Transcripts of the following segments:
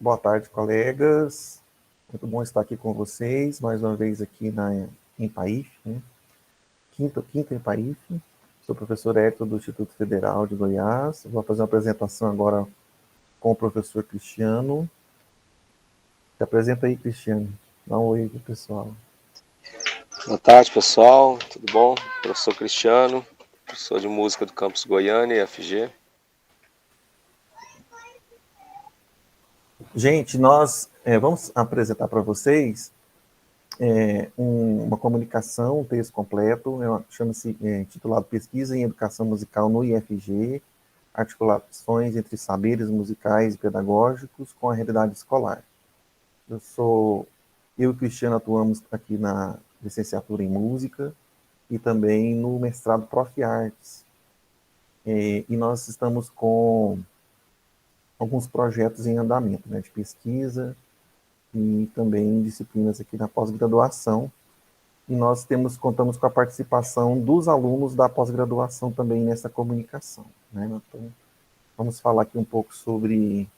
Boa tarde, colegas. Muito bom estar aqui com vocês, mais uma vez aqui em Paif, né? Quinta em Paif. Sou o professor Hector do Instituto Federal de Goiás. Vou fazer uma apresentação agora com o professor Cristiano. Se apresenta aí, Cristiano. Dá um oi pro pessoal. Boa tarde, pessoal. Tudo bom? Professor Cristiano, professor de música do Campus Goiânia, IFG. Gente, nós vamos apresentar para vocês uma comunicação, um texto completo, chama-se titulado Pesquisa em Educação Musical no IFG, articulações entre saberes musicais e pedagógicos com a realidade escolar. Eu e o Cristiano atuamos aqui na licenciatura em música e também no mestrado Prof. Artes. E nós estamos com alguns projetos em andamento, né, de pesquisa e também disciplinas aqui na pós-graduação. E nós contamos com a participação dos alunos da pós-graduação também nessa comunicação, né? Então, vamos falar aqui um pouco sobre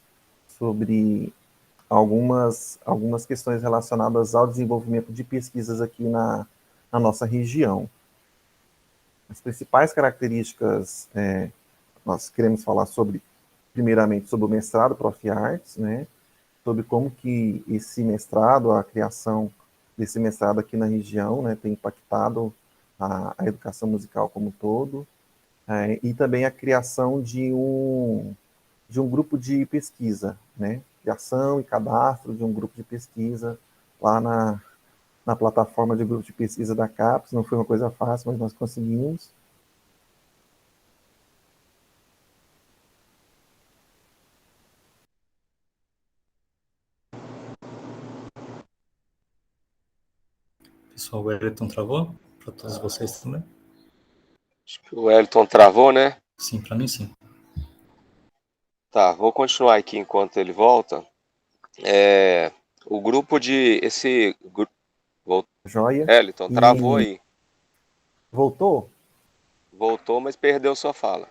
algumas questões relacionadas ao desenvolvimento de pesquisas aqui na nossa região. As principais características, nós queremos falar primeiramente, sobre o mestrado Prof. Artes, né? Sobre como que esse mestrado, a criação desse mestrado aqui na região, né, tem impactado a educação musical como um todo, e também a criação de um grupo de pesquisa, né, criação e cadastro de um grupo de pesquisa lá na plataforma de grupo de pesquisa da CAPES. Não foi uma coisa fácil, mas nós conseguimos. Pessoal, o Wellington travou? Para todos vocês também? Acho que o Wellington travou, né? Sim, para mim sim. Tá, vou continuar aqui enquanto ele volta. O grupo de... Joia. Wellington, travou aí. Voltou? Voltou, mas perdeu sua fala.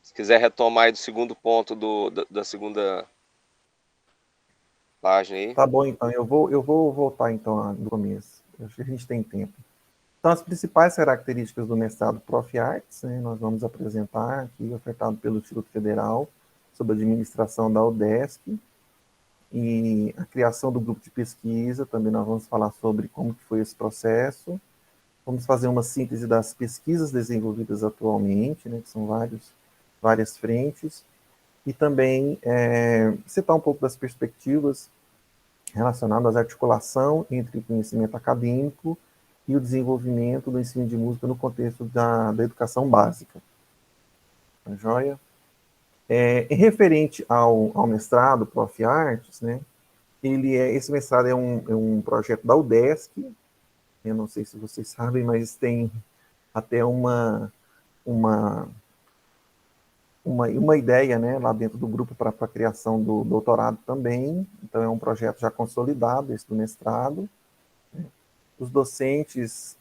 Se quiser retomar aí do segundo ponto da segunda página aí. Tá bom, então. Eu vou voltar, então, do começo. Acho que a gente tem tempo. Então, as principais características do mestrado Prof. Artes, né, nós vamos apresentar aqui, ofertado pelo Instituto Federal, sob a administração da UDESC, e a criação do grupo de pesquisa. Também nós vamos falar sobre como que foi esse processo. Vamos fazer uma síntese das pesquisas desenvolvidas atualmente, né, que são várias frentes, e também citar um pouco das perspectivas relacionadas à articulação entre o conhecimento acadêmico e o desenvolvimento do ensino de música no contexto da educação básica. Tá joia? Em referente ao mestrado Prof. Artes, né, esse mestrado é um projeto da UDESC. Eu não sei se vocês sabem, mas tem até uma ideia, né, lá dentro do grupo para a criação do doutorado também. Então, é um projeto já consolidado, esse do mestrado. Os docentes,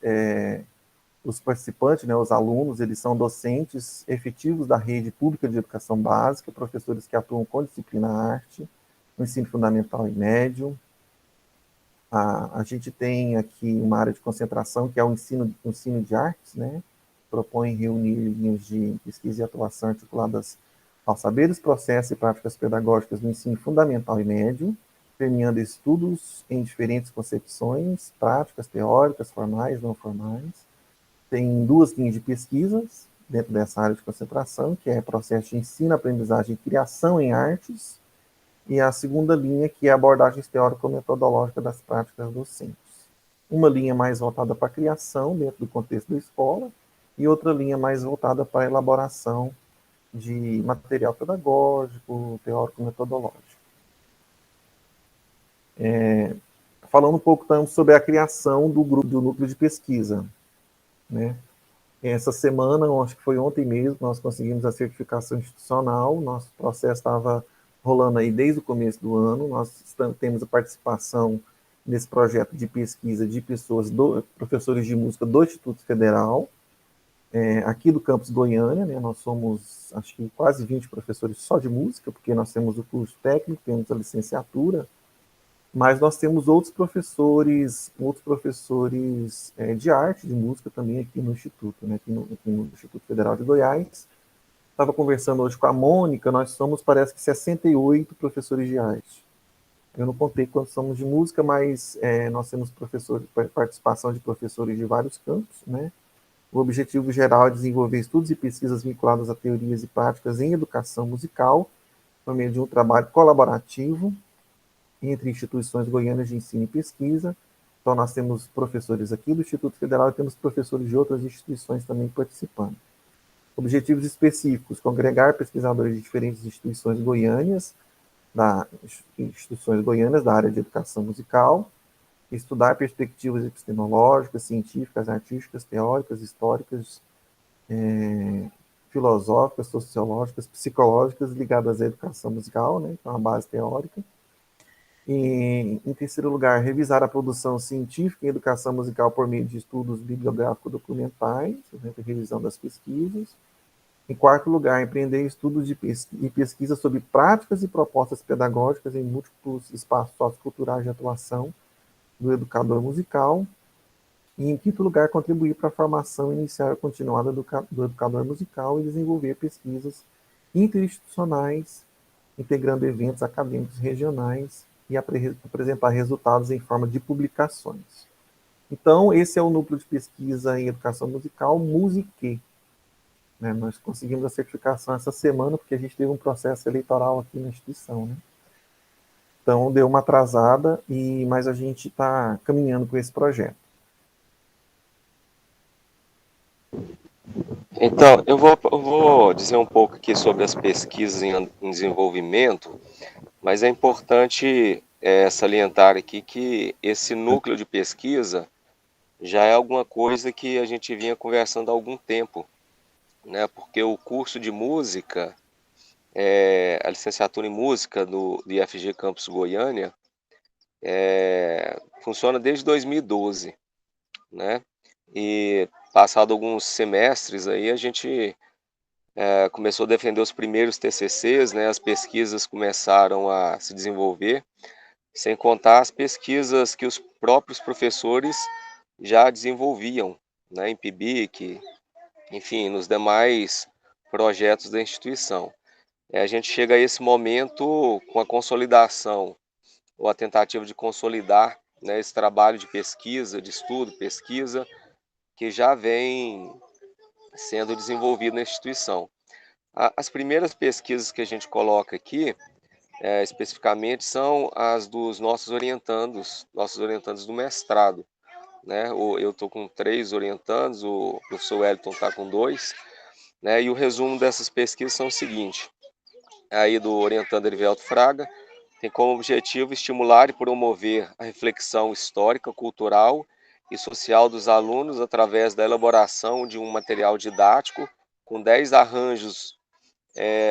os participantes, né, os alunos, eles são docentes efetivos da rede pública de educação básica, professores que atuam com disciplina arte, no ensino fundamental e médio. A gente tem aqui uma área de concentração, que é o ensino de artes, né, propõe reunir linhas de pesquisa e atuação articuladas aos saberes, processos e práticas pedagógicas no ensino fundamental e médio, permeando estudos em diferentes concepções, práticas teóricas, formais, não formais. Tem duas linhas de pesquisas dentro dessa área de concentração, que é processo de ensino, aprendizagem e criação em artes, e a segunda linha, que é abordagens teórico-metodológicas das práticas docentes. Uma linha mais voltada para a criação, dentro do contexto da escola, e outra linha mais voltada para a elaboração de material pedagógico, teórico-metodológico. Falando um pouco também sobre a criação do núcleo de pesquisa, né? Essa semana, acho que foi ontem mesmo, nós conseguimos a certificação institucional. Nosso processo estava rolando aí desde o começo do ano. Nós temos a participação nesse projeto de pesquisa de professores de música do Instituto Federal, aqui do campus Goiânia, né, nós somos, acho que quase 20 professores só de música, porque nós temos o curso técnico, temos a licenciatura, mas nós temos outros professores de arte, de música também aqui no Instituto, né, aqui no Instituto Federal de Goiás. Estava conversando hoje com a Mônica, nós somos, parece que 68 professores de arte. Eu não contei quantos somos de música, mas nós temos participação de professores de vários campos, né? O objetivo geral é desenvolver estudos e pesquisas vinculados a teorias e práticas em educação musical, por meio de um trabalho colaborativo entre instituições goianas de ensino e pesquisa. Então, nós temos professores aqui do Instituto Federal e temos professores de outras instituições também participando. Objetivos específicos: congregar pesquisadores de diferentes instituições goianas da área de educação musical, estudar perspectivas epistemológicas, científicas, artísticas, teóricas, históricas, filosóficas, sociológicas, psicológicas ligadas à educação musical, né, então a base teórica. E, em terceiro lugar, revisar a produção científica em educação musical por meio de estudos bibliográfico-documentais, né, revisão das pesquisas. Em quarto lugar, empreender estudos e pesquisa sobre práticas e propostas pedagógicas em múltiplos espaços socioculturais de atuação do educador musical. E, em quinto lugar, contribuir para a formação inicial e continuada do educador musical e desenvolver pesquisas interinstitucionais, integrando eventos acadêmicos regionais e apresentar resultados em forma de publicações. Então, esse é o núcleo de pesquisa em educação musical, Musique. Né? Nós conseguimos a certificação essa semana, porque a gente teve um processo eleitoral aqui na instituição, né? Então, deu uma atrasada, mas a gente está caminhando com esse projeto. Então, eu vou dizer um pouco aqui sobre as pesquisas em desenvolvimento, mas é importante salientar aqui que esse núcleo de pesquisa já é alguma coisa que a gente vinha conversando há algum tempo, né? Porque o curso de música, a licenciatura em música do IFG Campus Goiânia, funciona desde 2012, né? E passado alguns semestres aí, a gente começou a defender os primeiros TCCs, né? As pesquisas começaram a se desenvolver, sem contar as pesquisas que os próprios professores já desenvolviam, né? Em PIBIC, enfim, nos demais projetos da instituição. A gente chega a esse momento com a consolidação, ou a tentativa de consolidar, né, esse trabalho de pesquisa, de estudo, pesquisa, que já vem sendo desenvolvido na instituição. As primeiras pesquisas que a gente coloca aqui, especificamente, são as dos nossos orientandos do mestrado, né? Eu estou com 3 orientandos, o professor Wellington está com 2, né? E o resumo dessas pesquisas são o seguinte: aí do orientando Erivelto Fraga, tem como objetivo estimular e promover a reflexão histórica, cultural e social dos alunos através da elaboração de um material didático com 10 arranjos.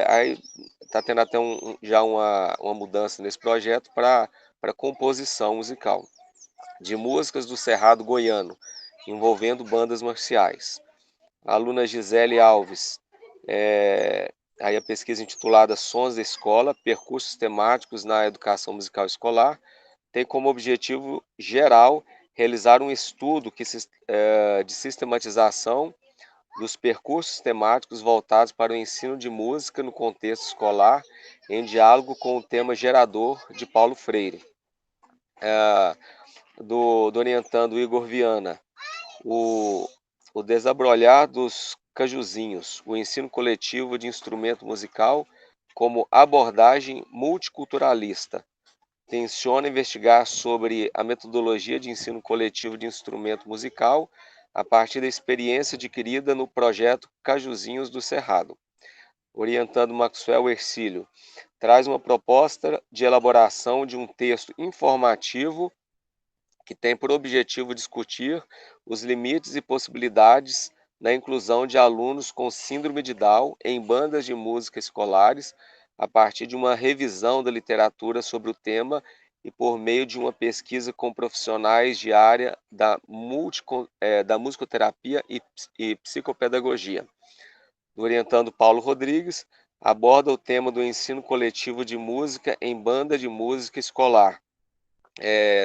Aí está tendo até já uma mudança nesse projeto para composição musical de músicas do Cerrado Goiano, envolvendo bandas marciais. A aluna Gisele Alves, aí a pesquisa intitulada Sons da Escola, Percursos Temáticos na Educação Musical Escolar, tem como objetivo geral realizar um estudo de sistematização dos percursos temáticos voltados para o ensino de música no contexto escolar, em diálogo com o tema gerador de Paulo Freire. Do orientando Igor Viana, o desabrolhar dos cajuzinhos, o ensino coletivo de instrumento musical como abordagem multiculturalista. Tenciona investigar sobre a metodologia de ensino coletivo de instrumento musical a partir da experiência adquirida no projeto Cajuzinhos do Cerrado. Orientando Maxwell Ercílio, traz uma proposta de elaboração de um texto informativo que tem por objetivo discutir os limites e possibilidades na inclusão de alunos com síndrome de Down em bandas de música escolares, a partir de uma revisão da literatura sobre o tema e por meio de uma pesquisa com profissionais de área da musicoterapia e psicopedagogia. O orientando Paulo Rodrigues aborda o tema do ensino coletivo de música em banda de música escolar,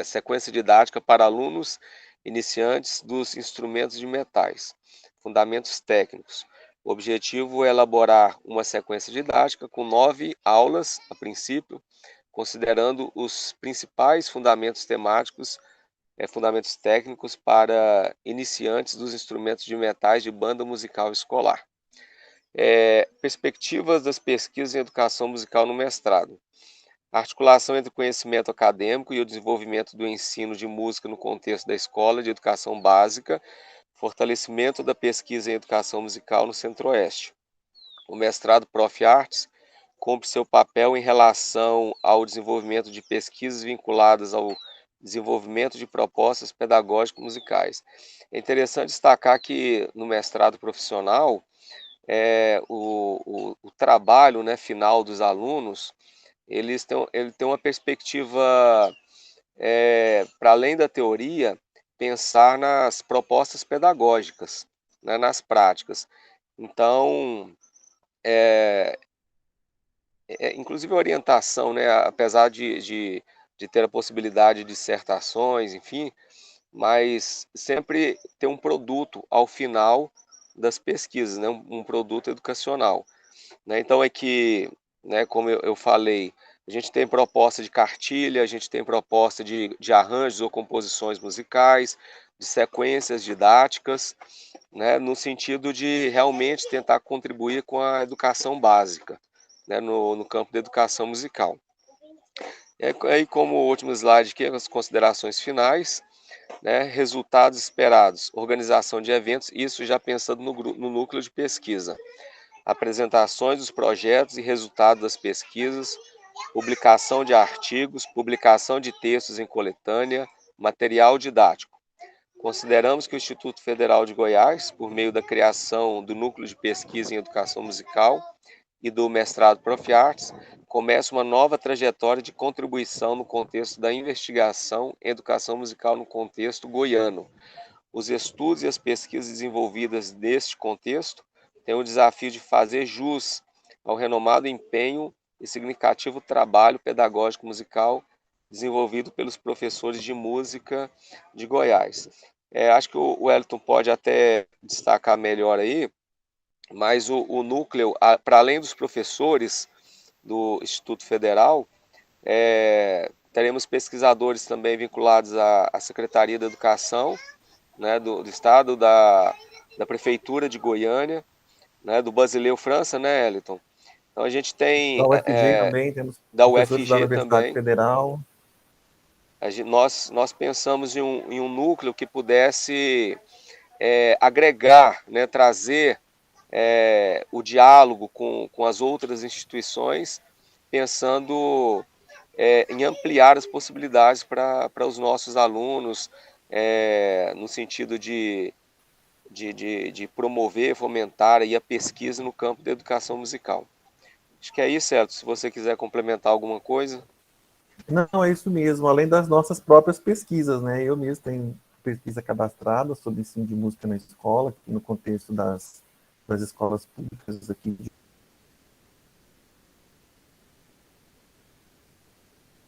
sequência didática para alunos iniciantes dos instrumentos de metais, fundamentos técnicos. O objetivo é elaborar uma sequência didática com 9 aulas, a princípio, considerando os principais fundamentos temáticos, fundamentos técnicos para iniciantes dos instrumentos de metais de banda musical escolar. Perspectivas das pesquisas em educação musical no mestrado. A articulação entre o conhecimento acadêmico e o desenvolvimento do ensino de música no contexto da escola de educação básica, fortalecimento da pesquisa em educação musical no Centro-Oeste. O mestrado Prof. Artes cumpre seu papel em relação ao desenvolvimento de pesquisas vinculadas ao desenvolvimento de propostas pedagógicas musicais. É interessante destacar que no mestrado profissional, o trabalho, né, final dos alunos, ele tem uma perspectiva, para além da teoria, pensar nas propostas pedagógicas, né, nas práticas. Então, inclusive a orientação, né, apesar de ter a possibilidade de dissertações, enfim, mas sempre ter um produto ao final das pesquisas, né, um produto educacional. Né? Então é que, né, como eu falei, a gente tem proposta de cartilha, a gente tem proposta de arranjos ou composições musicais, de sequências didáticas, né, no sentido de realmente tentar contribuir com a educação básica, né, no campo da educação musical. Aí, como último slide aqui, as considerações finais, né, resultados esperados, organização de eventos, isso já pensando no núcleo de pesquisa. Apresentações dos projetos e resultados das pesquisas, publicação de artigos, publicação de textos em coletânea, material didático. Consideramos que o Instituto Federal de Goiás, por meio da criação do Núcleo de Pesquisa em Educação Musical e do mestrado Prof. Artes, começa uma nova trajetória de contribuição no contexto da investigação em educação musical no contexto goiano. Os estudos e as pesquisas desenvolvidas neste contexto têm o desafio de fazer jus ao renomado empenho e significativo trabalho pedagógico musical desenvolvido pelos professores de música de Goiás. Acho que o Wellington pode até destacar melhor aí, mas o núcleo, para além dos professores do Instituto Federal, teremos pesquisadores também vinculados à Secretaria da Educação, né, do Estado, da Prefeitura de Goiânia, né, do Basileu França, né, Eliton? Então a gente tem Da UFG também, temos da professores da UFG Universidade também. Federal. Nós pensamos em um núcleo que pudesse agregar, né, trazer o diálogo com as outras instituições, pensando em ampliar as possibilidades para os nossos alunos, no sentido de promover, fomentar aí a pesquisa no campo da educação musical. Acho que é isso, Celso. Se você quiser complementar alguma coisa. Não, é isso mesmo, além das nossas próprias pesquisas, né? Eu mesmo tenho pesquisa cadastrada sobre ensino de música na escola, aqui no contexto das escolas públicas aqui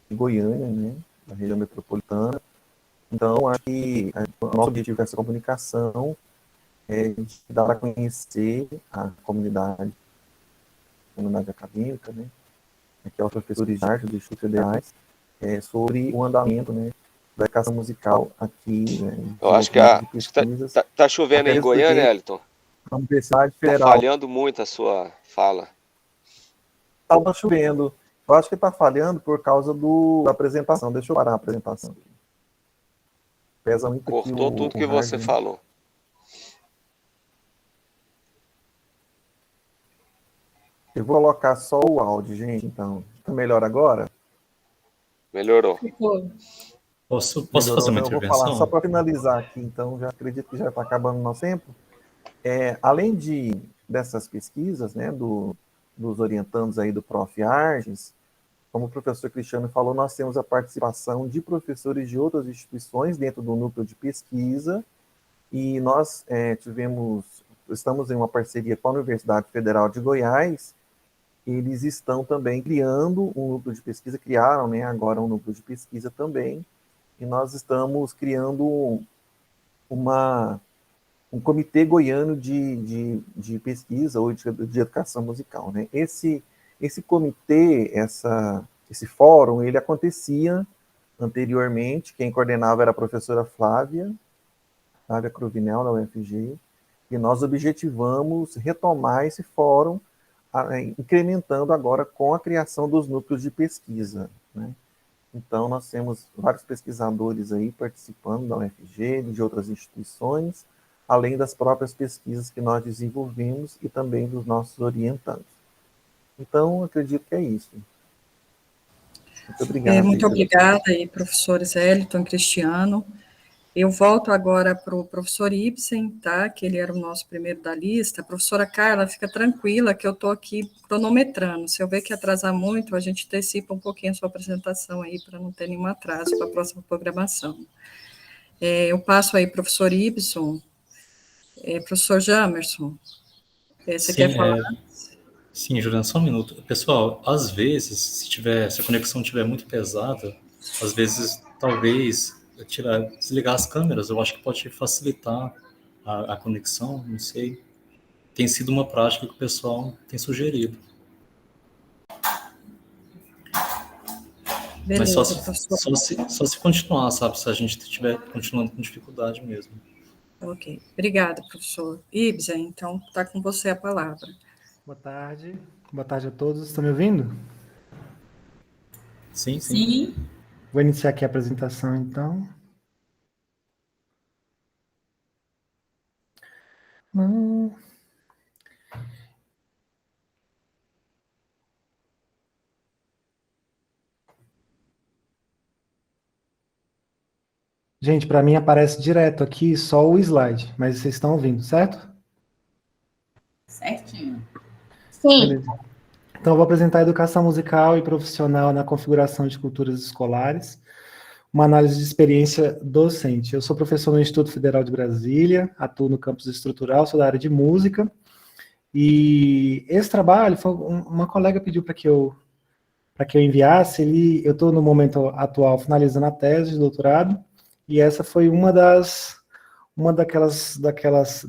de Goiânia, né? Da região metropolitana. Então, acho que o nosso objetivo com essa comunicação é de dar a conhecer a comunidade acadêmica, né? Que é os professores de arte dos institutos federais, sobre o andamento, né, da educação musical aqui, né, Eu acho que tá chovendo aí em Goiânia, Elton. A Universidade Federal. Está falhando muito a sua fala. Estava chovendo. Eu acho que está falhando por causa da apresentação. Deixa eu parar a apresentação aqui. Pesa muito aqui Cortou tudo que você falou. Eu vou colocar só o áudio, gente, então. Está melhor agora? Melhorou. Posso fazer uma intervenção? Eu vou falar só para finalizar aqui, então, já acredito que já está acabando o nosso tempo. Além dessas pesquisas, né, dos orientandos aí do Prof. Arges, como o professor Cristiano falou, nós temos a participação de professores de outras instituições dentro do núcleo de pesquisa, e nós estamos em uma parceria com a Universidade Federal de Goiás. Eles estão também criando um núcleo de pesquisa, criaram, né, agora um núcleo de pesquisa também, e nós estamos criando um comitê goiano de pesquisa ou de educação musical, né? Esse comitê, esse fórum, ele acontecia anteriormente, quem coordenava era a professora Flávia Cruvinel, da UFG, e nós objetivamos retomar esse fórum, incrementando agora com a criação dos núcleos de pesquisa, né? Então, nós temos vários pesquisadores aí participando da UFG, de outras instituições, além das próprias pesquisas que nós desenvolvemos e também dos nossos orientandos. Então, acredito que é isso. Muito obrigado. Muito obrigada aí, professores Eliton e Cristiano. Eu volto agora para o professor Ibsen, tá? Que ele era o nosso primeiro da lista. A professora Carla, fica tranquila que eu estou aqui cronometrando. Se eu ver que atrasar muito, a gente antecipa um pouquinho a sua apresentação aí, para não ter nenhum atraso para a próxima programação. Eu passo aí, professor Ibsen. Professor Jamerson, você quer falar? Sim, Juliana, só um minuto. Pessoal, às vezes, se a conexão estiver muito pesada, às vezes, talvez, desligar as câmeras, eu acho que pode facilitar a conexão, não sei. Tem sido uma prática que o pessoal tem sugerido. Beleza, mas só se continuar, sabe? Se a gente estiver continuando com dificuldade mesmo. Ok. Obrigada, professor. Ibsen, então, está com você a palavra. Boa tarde. Boa tarde a todos. Estão me ouvindo? Sim. Vou iniciar aqui a apresentação, então. Gente, para mim aparece direto aqui só o slide, mas vocês estão ouvindo, certo? Certinho. Sim. Beleza. Então, eu vou apresentar a educação musical e profissional na configuração de culturas escolares, uma análise de experiência docente. Eu sou professor no Instituto Federal de Brasília, atuo no campus estrutural, sou da área de música, e esse trabalho, uma colega pediu para que eu enviasse, eu estou no momento atual finalizando a tese de doutorado, e essa foi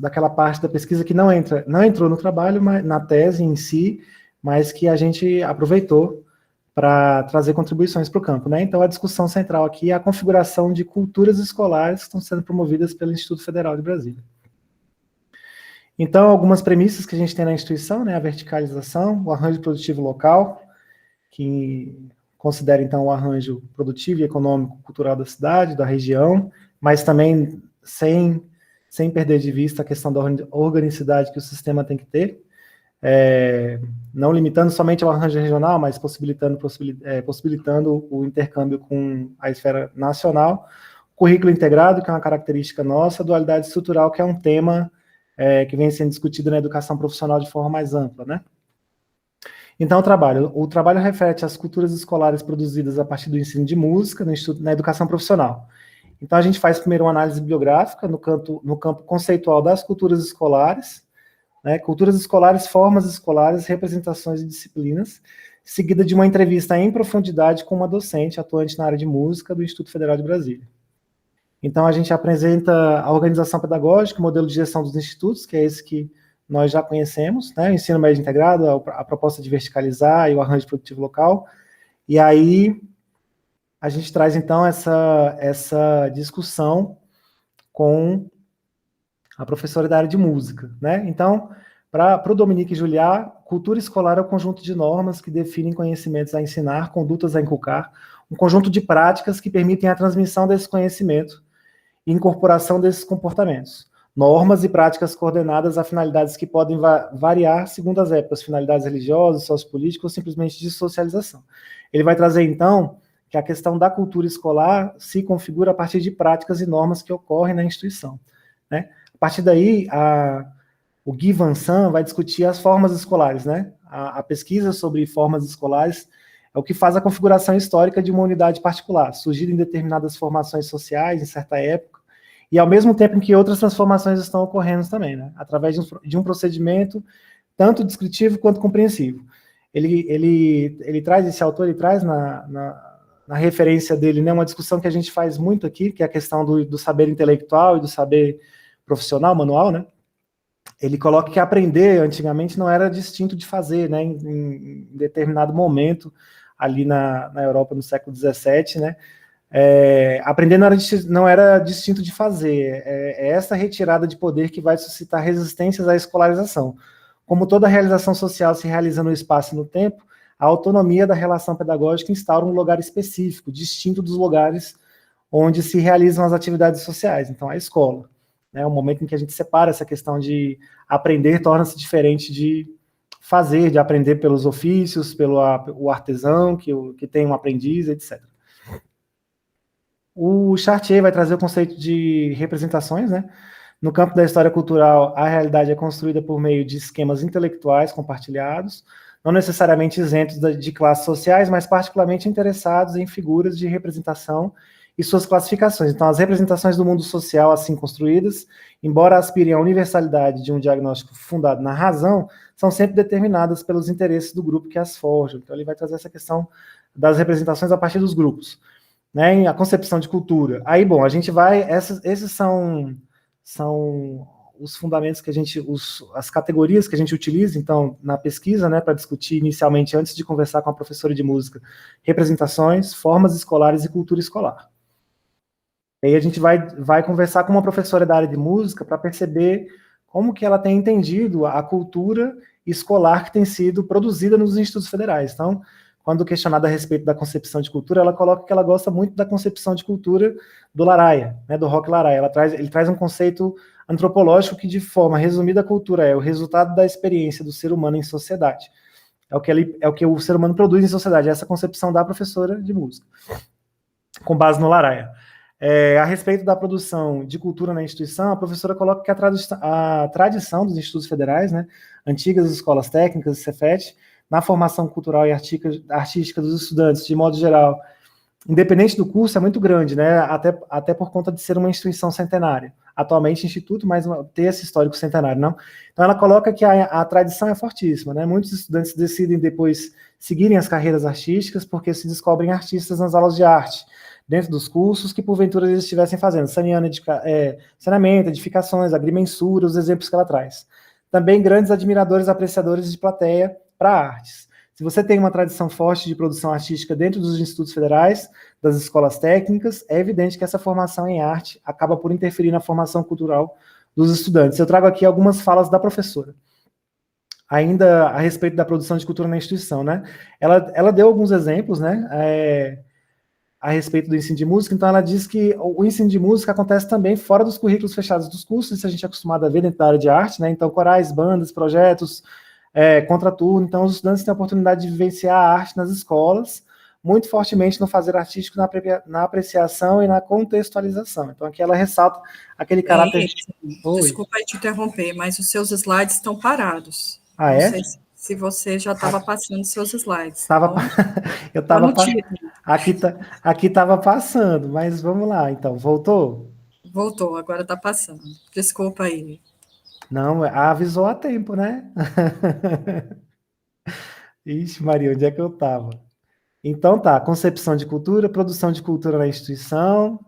daquela parte da pesquisa que não entrou no trabalho, mas na tese em si, mas que a gente aproveitou para trazer contribuições para o campo, né? Então, a discussão central aqui é a configuração de culturas escolares que estão sendo promovidas pelo Instituto Federal de Brasília. Então, algumas premissas que a gente tem na instituição, né? A verticalização, o arranjo produtivo local, que considera, então, o arranjo produtivo e econômico cultural da cidade, da região, mas também sem perder de vista a questão da organicidade que o sistema tem que ter, não limitando somente ao arranjo regional, mas possibilitando o intercâmbio com a esfera nacional, currículo integrado, que é uma característica nossa, dualidade estrutural, que é um tema que vem sendo discutido na educação profissional de forma mais ampla, né? Então, o trabalho reflete as culturas escolares produzidas a partir do ensino de música na educação profissional. Então, a gente faz primeiro uma análise bibliográfica no campo conceitual das culturas escolares, né, culturas escolares, formas escolares, representações e disciplinas, seguida de uma entrevista em profundidade com uma docente atuante na área de música do Instituto Federal de Brasília. Então, a gente apresenta a organização pedagógica, o modelo de gestão dos institutos, que é esse que nós já conhecemos, né, o ensino médio integrado, a proposta de verticalizar e o arranjo produtivo local, e aí a gente traz, então, essa discussão com a professora da área de música, né? Então, para o Dominique Juliá, cultura escolar é o conjunto de normas que definem conhecimentos a ensinar, condutas a inculcar, um conjunto de práticas que permitem a transmissão desse conhecimento e incorporação desses comportamentos. Normas e práticas coordenadas a finalidades que podem variar segundo as épocas, finalidades religiosas, sociopolíticas ou simplesmente de socialização. Ele vai trazer, então, que a questão da cultura escolar se configura a partir de práticas e normas que ocorrem na instituição, né? A partir daí, o Guy Van Sant vai discutir as formas escolares, né? A pesquisa sobre formas escolares, é o que faz a configuração histórica de uma unidade particular, surgida em determinadas formações sociais, em certa época, e ao mesmo tempo em que outras transformações estão ocorrendo também, né? Através de um procedimento tanto descritivo quanto compreensivo. Ele traz, esse autor, ele traz na referência dele, né, uma discussão que a gente faz muito aqui, que é a questão do saber intelectual e do saber profissional, manual, né? Ele coloca que aprender, antigamente, não era distinto de fazer, né? Em determinado momento, ali na Europa, no século XVII, né? Aprender não era distinto de fazer. É essa retirada de poder que vai suscitar resistências à escolarização. Como toda realização social se realiza no espaço e no tempo, a autonomia da relação pedagógica instaura um lugar específico, distinto dos lugares onde se realizam as atividades sociais. Então, a escola, né, o momento em que a gente separa essa questão de aprender, torna-se diferente de fazer, de aprender pelos ofícios, pelo o artesão, que tem um aprendiz, etc. O Chartier vai trazer o conceito de representações, né? No campo da história cultural, a realidade é construída por meio de esquemas intelectuais compartilhados, não necessariamente isentos de classes sociais, mas particularmente interessados em figuras de representação e suas classificações. Então, as representações do mundo social assim construídas, embora aspirem à universalidade de um diagnóstico fundado na razão, são sempre determinadas pelos interesses do grupo que as forjam. Então, ele vai trazer essa questão das representações a partir dos grupos, né? A concepção de cultura. Aí, bom, a gente vai... Esses são os fundamentos que as categorias que a gente utiliza, então, na pesquisa, né, para discutir inicialmente, antes de conversar com a professora de música, representações, formas escolares e cultura escolar. E aí a gente vai conversar com uma professora da área de música para perceber como que ela tem entendido a cultura escolar que tem sido produzida nos institutos federais. Então, quando questionada a respeito da concepção de cultura, ela coloca que ela gosta muito da concepção de cultura do Laraia, né, do Roque Laraia. Ele traz um conceito antropológico que, de forma resumida, a cultura é o resultado da experiência do ser humano em sociedade. É o que o ser humano produz em sociedade, essa concepção da professora de música, com base no Laraia. A respeito da produção de cultura na instituição, a professora coloca que a tradição dos institutos federais, né, antigas escolas técnicas, Cefet, na formação cultural e artística dos estudantes, de modo geral, independente do curso, é muito grande, né? Até por conta de ser uma instituição centenária. Atualmente, instituto, mas ter esse histórico centenário, não? Então, ela coloca que a tradição é fortíssima, né? Muitos estudantes decidem depois seguirem as carreiras artísticas porque se descobrem artistas nas aulas de arte, dentro dos cursos que, porventura, eles estivessem fazendo, saneamento, edificações, agrimensura, os exemplos que ela traz. Também grandes admiradores, apreciadores de plateia para artes. Se você tem uma tradição forte de produção artística dentro dos institutos federais, das escolas técnicas, é evidente que essa formação em arte acaba por interferir na formação cultural dos estudantes. Eu trago aqui algumas falas da professora, ainda a respeito da produção de cultura na instituição, né? Ela deu alguns exemplos, né, a respeito do ensino de música. Então, ela diz que o ensino de música acontece também fora dos currículos fechados dos cursos, isso a gente é acostumado a ver dentro da área de arte, né? Então, corais, bandas, projetos, contraturno. Então, os estudantes têm a oportunidade de vivenciar a arte nas escolas, muito fortemente no fazer artístico, na apreciação e na contextualização. Então, aqui ela ressalta aquele caráter... Desculpa te interromper, mas os seus slides estão parados. Ah, não é? sei se você já estava passando seus slides. Eu estava aqui estava passando, mas vamos lá, então. Voltou? Voltou, agora está passando. Desculpa aí. Não, avisou a tempo, né? Ixi, Maria, onde é que eu estava? Então tá, concepção de cultura, produção de cultura na instituição,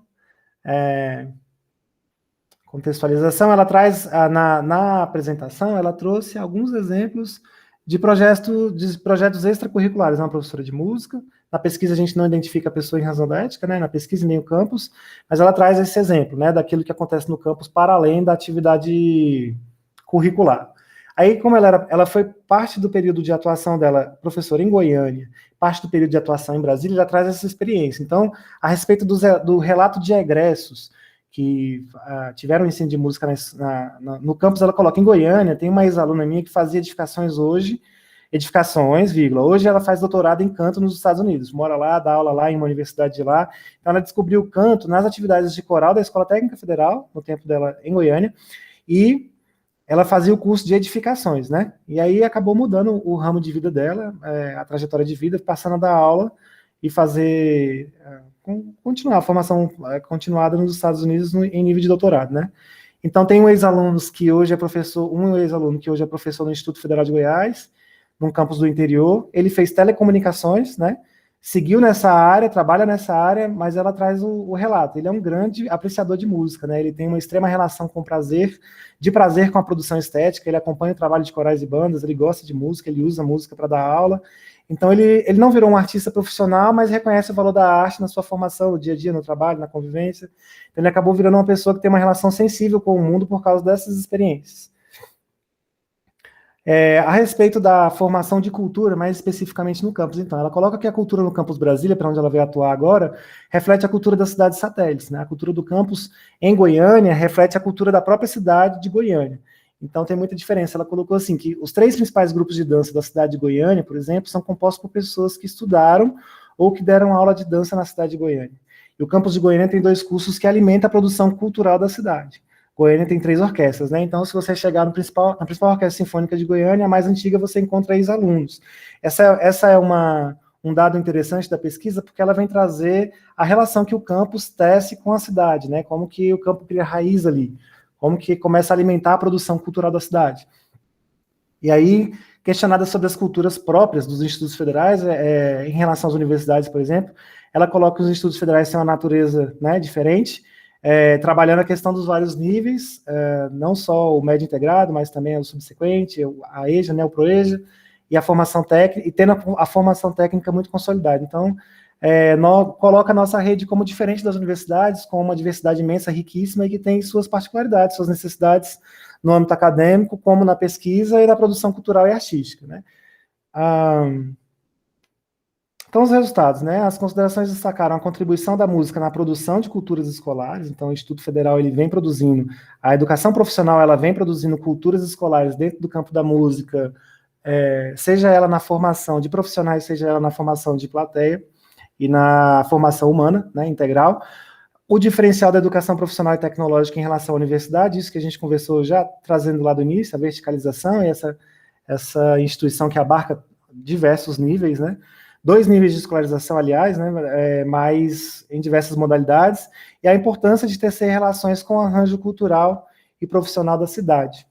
contextualização. Ela traz, na apresentação, ela trouxe alguns exemplos de projetos extracurriculares. É uma professora de música. Na pesquisa a gente não identifica a pessoa em razão da ética, né, na pesquisa nem o campus, mas ela traz esse exemplo, né, daquilo que acontece no campus para além da atividade curricular. Aí, como ela foi parte do período de atuação dela, professora em Goiânia, parte do período de atuação em Brasília, ela traz essa experiência. Então, a respeito do relato de egressos que tiveram ensino de música no campus, ela coloca em Goiânia, tem uma ex-aluna minha que fazia edificações, hoje ela faz doutorado em canto nos Estados Unidos, mora lá, dá aula lá em uma universidade de lá. Então, ela descobriu o canto nas atividades de coral da Escola Técnica Federal, no tempo dela em Goiânia, e ela fazia o curso de edificações, né? E aí acabou mudando o ramo de vida dela, a trajetória de vida, passando a dar aula e fazer, continuar a formação continuada nos Estados Unidos em nível de doutorado, né? Então tem um ex-aluno que hoje é professor no Instituto Federal de Goiás, num campus do interior. Ele fez telecomunicações, né? Seguiu nessa área, trabalha nessa área, mas ela traz o relato. Ele é um grande apreciador de música, né? Ele tem uma extrema relação com prazer com a produção estética. Ele acompanha o trabalho de corais e bandas, ele gosta de música, ele usa música para dar aula. Então ele não virou um artista profissional, mas reconhece o valor da arte na sua formação, no dia a dia, no trabalho, na convivência. Então ele acabou virando uma pessoa que tem uma relação sensível com o mundo por causa dessas experiências. A respeito da formação de cultura, mais especificamente no campus, então, ela coloca que a cultura no campus Brasília, para onde ela vai atuar agora, reflete a cultura das cidades satélites, né? A cultura do campus em Goiânia reflete a cultura da própria cidade de Goiânia. Então tem muita diferença. Ela colocou assim que os 3 principais grupos de dança da cidade de Goiânia, por exemplo, são compostos por pessoas que estudaram ou que deram aula de dança na cidade de Goiânia. E o campus de Goiânia tem 2 cursos que alimentam a produção cultural da cidade. Goiânia tem 3 orquestras, né? Então, se você chegar na principal orquestra sinfônica de Goiânia, a mais antiga, você encontra ex-alunos. Essa é um dado interessante da pesquisa, porque ela vem trazer a relação que o campus tece com a cidade, né? Como que o campo cria raiz ali, como que começa a alimentar a produção cultural da cidade. E aí, questionada sobre as culturas próprias dos institutos federais, em relação às universidades, por exemplo, ela coloca que os institutos federais têm uma natureza, né, diferente, trabalhando a questão dos vários níveis, não só o médio integrado, mas também o subsequente, a EJA, né, o ProEJA, e a formação técnica, e tendo a formação técnica muito consolidada. Então, coloca a nossa rede como diferente das universidades, com uma diversidade imensa, riquíssima, e que tem suas particularidades, suas necessidades no âmbito acadêmico, como na pesquisa e na produção cultural e artística, né? Então, os resultados, né? As considerações destacaram a contribuição da música na produção de culturas escolares. Então, o Instituto Federal ele vem produzindo, a educação profissional ela vem produzindo culturas escolares dentro do campo da música, seja ela na formação de profissionais, seja ela na formação de plateia e na formação humana, né, integral. O diferencial da educação profissional e tecnológica em relação à universidade, isso que a gente conversou já, trazendo lá do início, a verticalização e essa instituição que abarca diversos níveis, né? 2 níveis de escolarização, aliás, né, mas em diversas modalidades, e a importância de tecer relações com o arranjo cultural e profissional da cidade.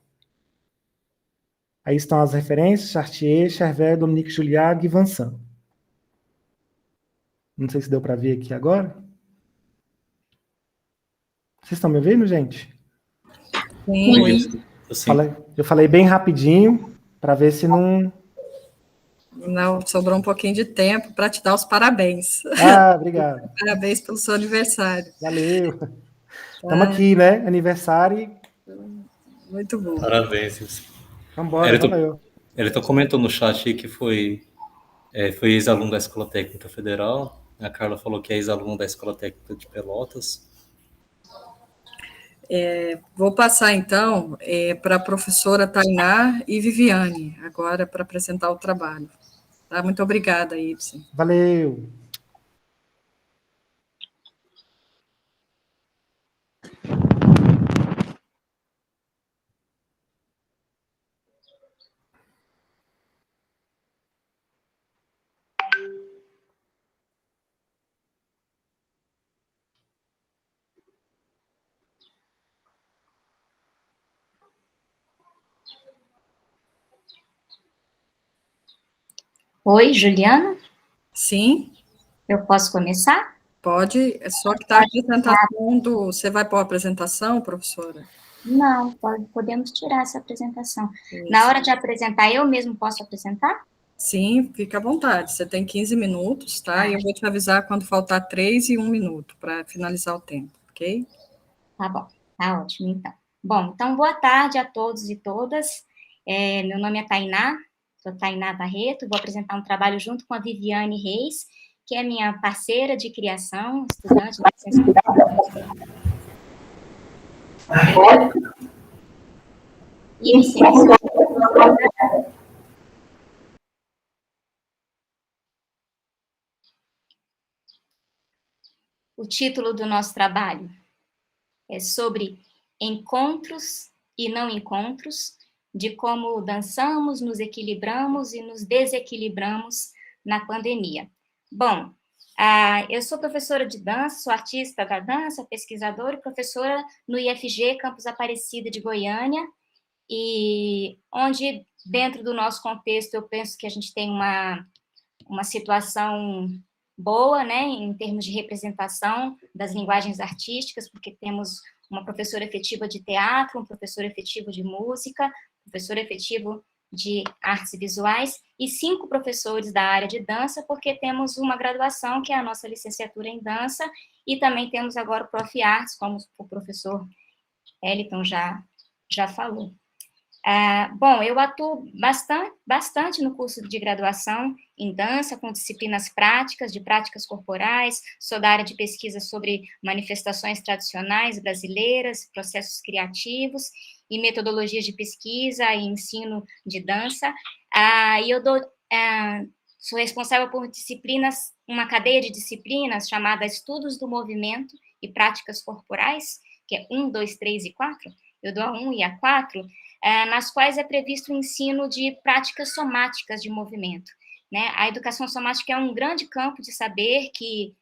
Aí estão as referências, Chartier, Chervet, Dominique Julliard e Vincent. Não sei se deu para ver aqui agora. Vocês estão me ouvindo, gente? Sim. Eu falei bem rapidinho, para ver se não... Não, sobrou um pouquinho de tempo para te dar os parabéns. Obrigado. Parabéns pelo seu aniversário. Valeu. Estamos aqui, né? Aniversário. Muito bom. Parabéns. Vamos embora, valeu. Elton comentou no chat aí que foi ex-aluno da Escola Técnica Federal. A Carla falou que é ex-aluno da Escola Técnica de Pelotas. Vou passar, então, para a professora Tainá e Viviane, agora para apresentar o trabalho. Tá? Muito obrigada, Ibsen. Valeu. Oi, Juliana? Sim. Eu posso começar? Pode, só que está a apresentação do... Você vai para a apresentação, professora? Não, podemos tirar essa apresentação. Isso. Na hora de apresentar, eu mesmo posso apresentar? Sim, fica à vontade. Você tem 15 minutos, tá? E eu vou te avisar quando faltar 3 e 1 minuto para finalizar o tempo, ok? Tá bom, tá ótimo, então. Bom, então, boa tarde a todos e todas. Meu nome é Tainá, sou Tainá Barreto, vou apresentar um trabalho junto com a Viviane Reis, que é minha parceira de criação, estudante da licenciatura. E licenciatura. O título do nosso trabalho é sobre encontros e não encontros, de como dançamos, nos equilibramos e nos desequilibramos na pandemia. Bom, eu sou professora de dança, sou artista da dança, pesquisadora e professora no IFG Campus Aparecida de Goiânia, e onde, dentro do nosso contexto, eu penso que a gente tem uma situação boa, né, em termos de representação das linguagens artísticas, porque temos uma professora efetiva de teatro, um professor efetivo de música, professor efetivo de artes visuais, e 5 professores da área de dança, porque temos uma graduação, que é a nossa licenciatura em dança, e também temos agora o Prof. Artes, como o professor Eliton já falou. Bom, eu atuo bastante no curso de graduação em dança, com disciplinas práticas, de práticas corporais, sou da área de pesquisa sobre manifestações tradicionais brasileiras, processos criativos e metodologias de pesquisa e ensino de dança, e eu sou responsável por disciplinas, uma cadeia de disciplinas chamada Estudos do Movimento e Práticas Corporais, que é 1, 2, 3 e 4, eu dou a 1 e a 4, nas quais é previsto o ensino de práticas somáticas de movimento, né? A educação somática é um grande campo de saber que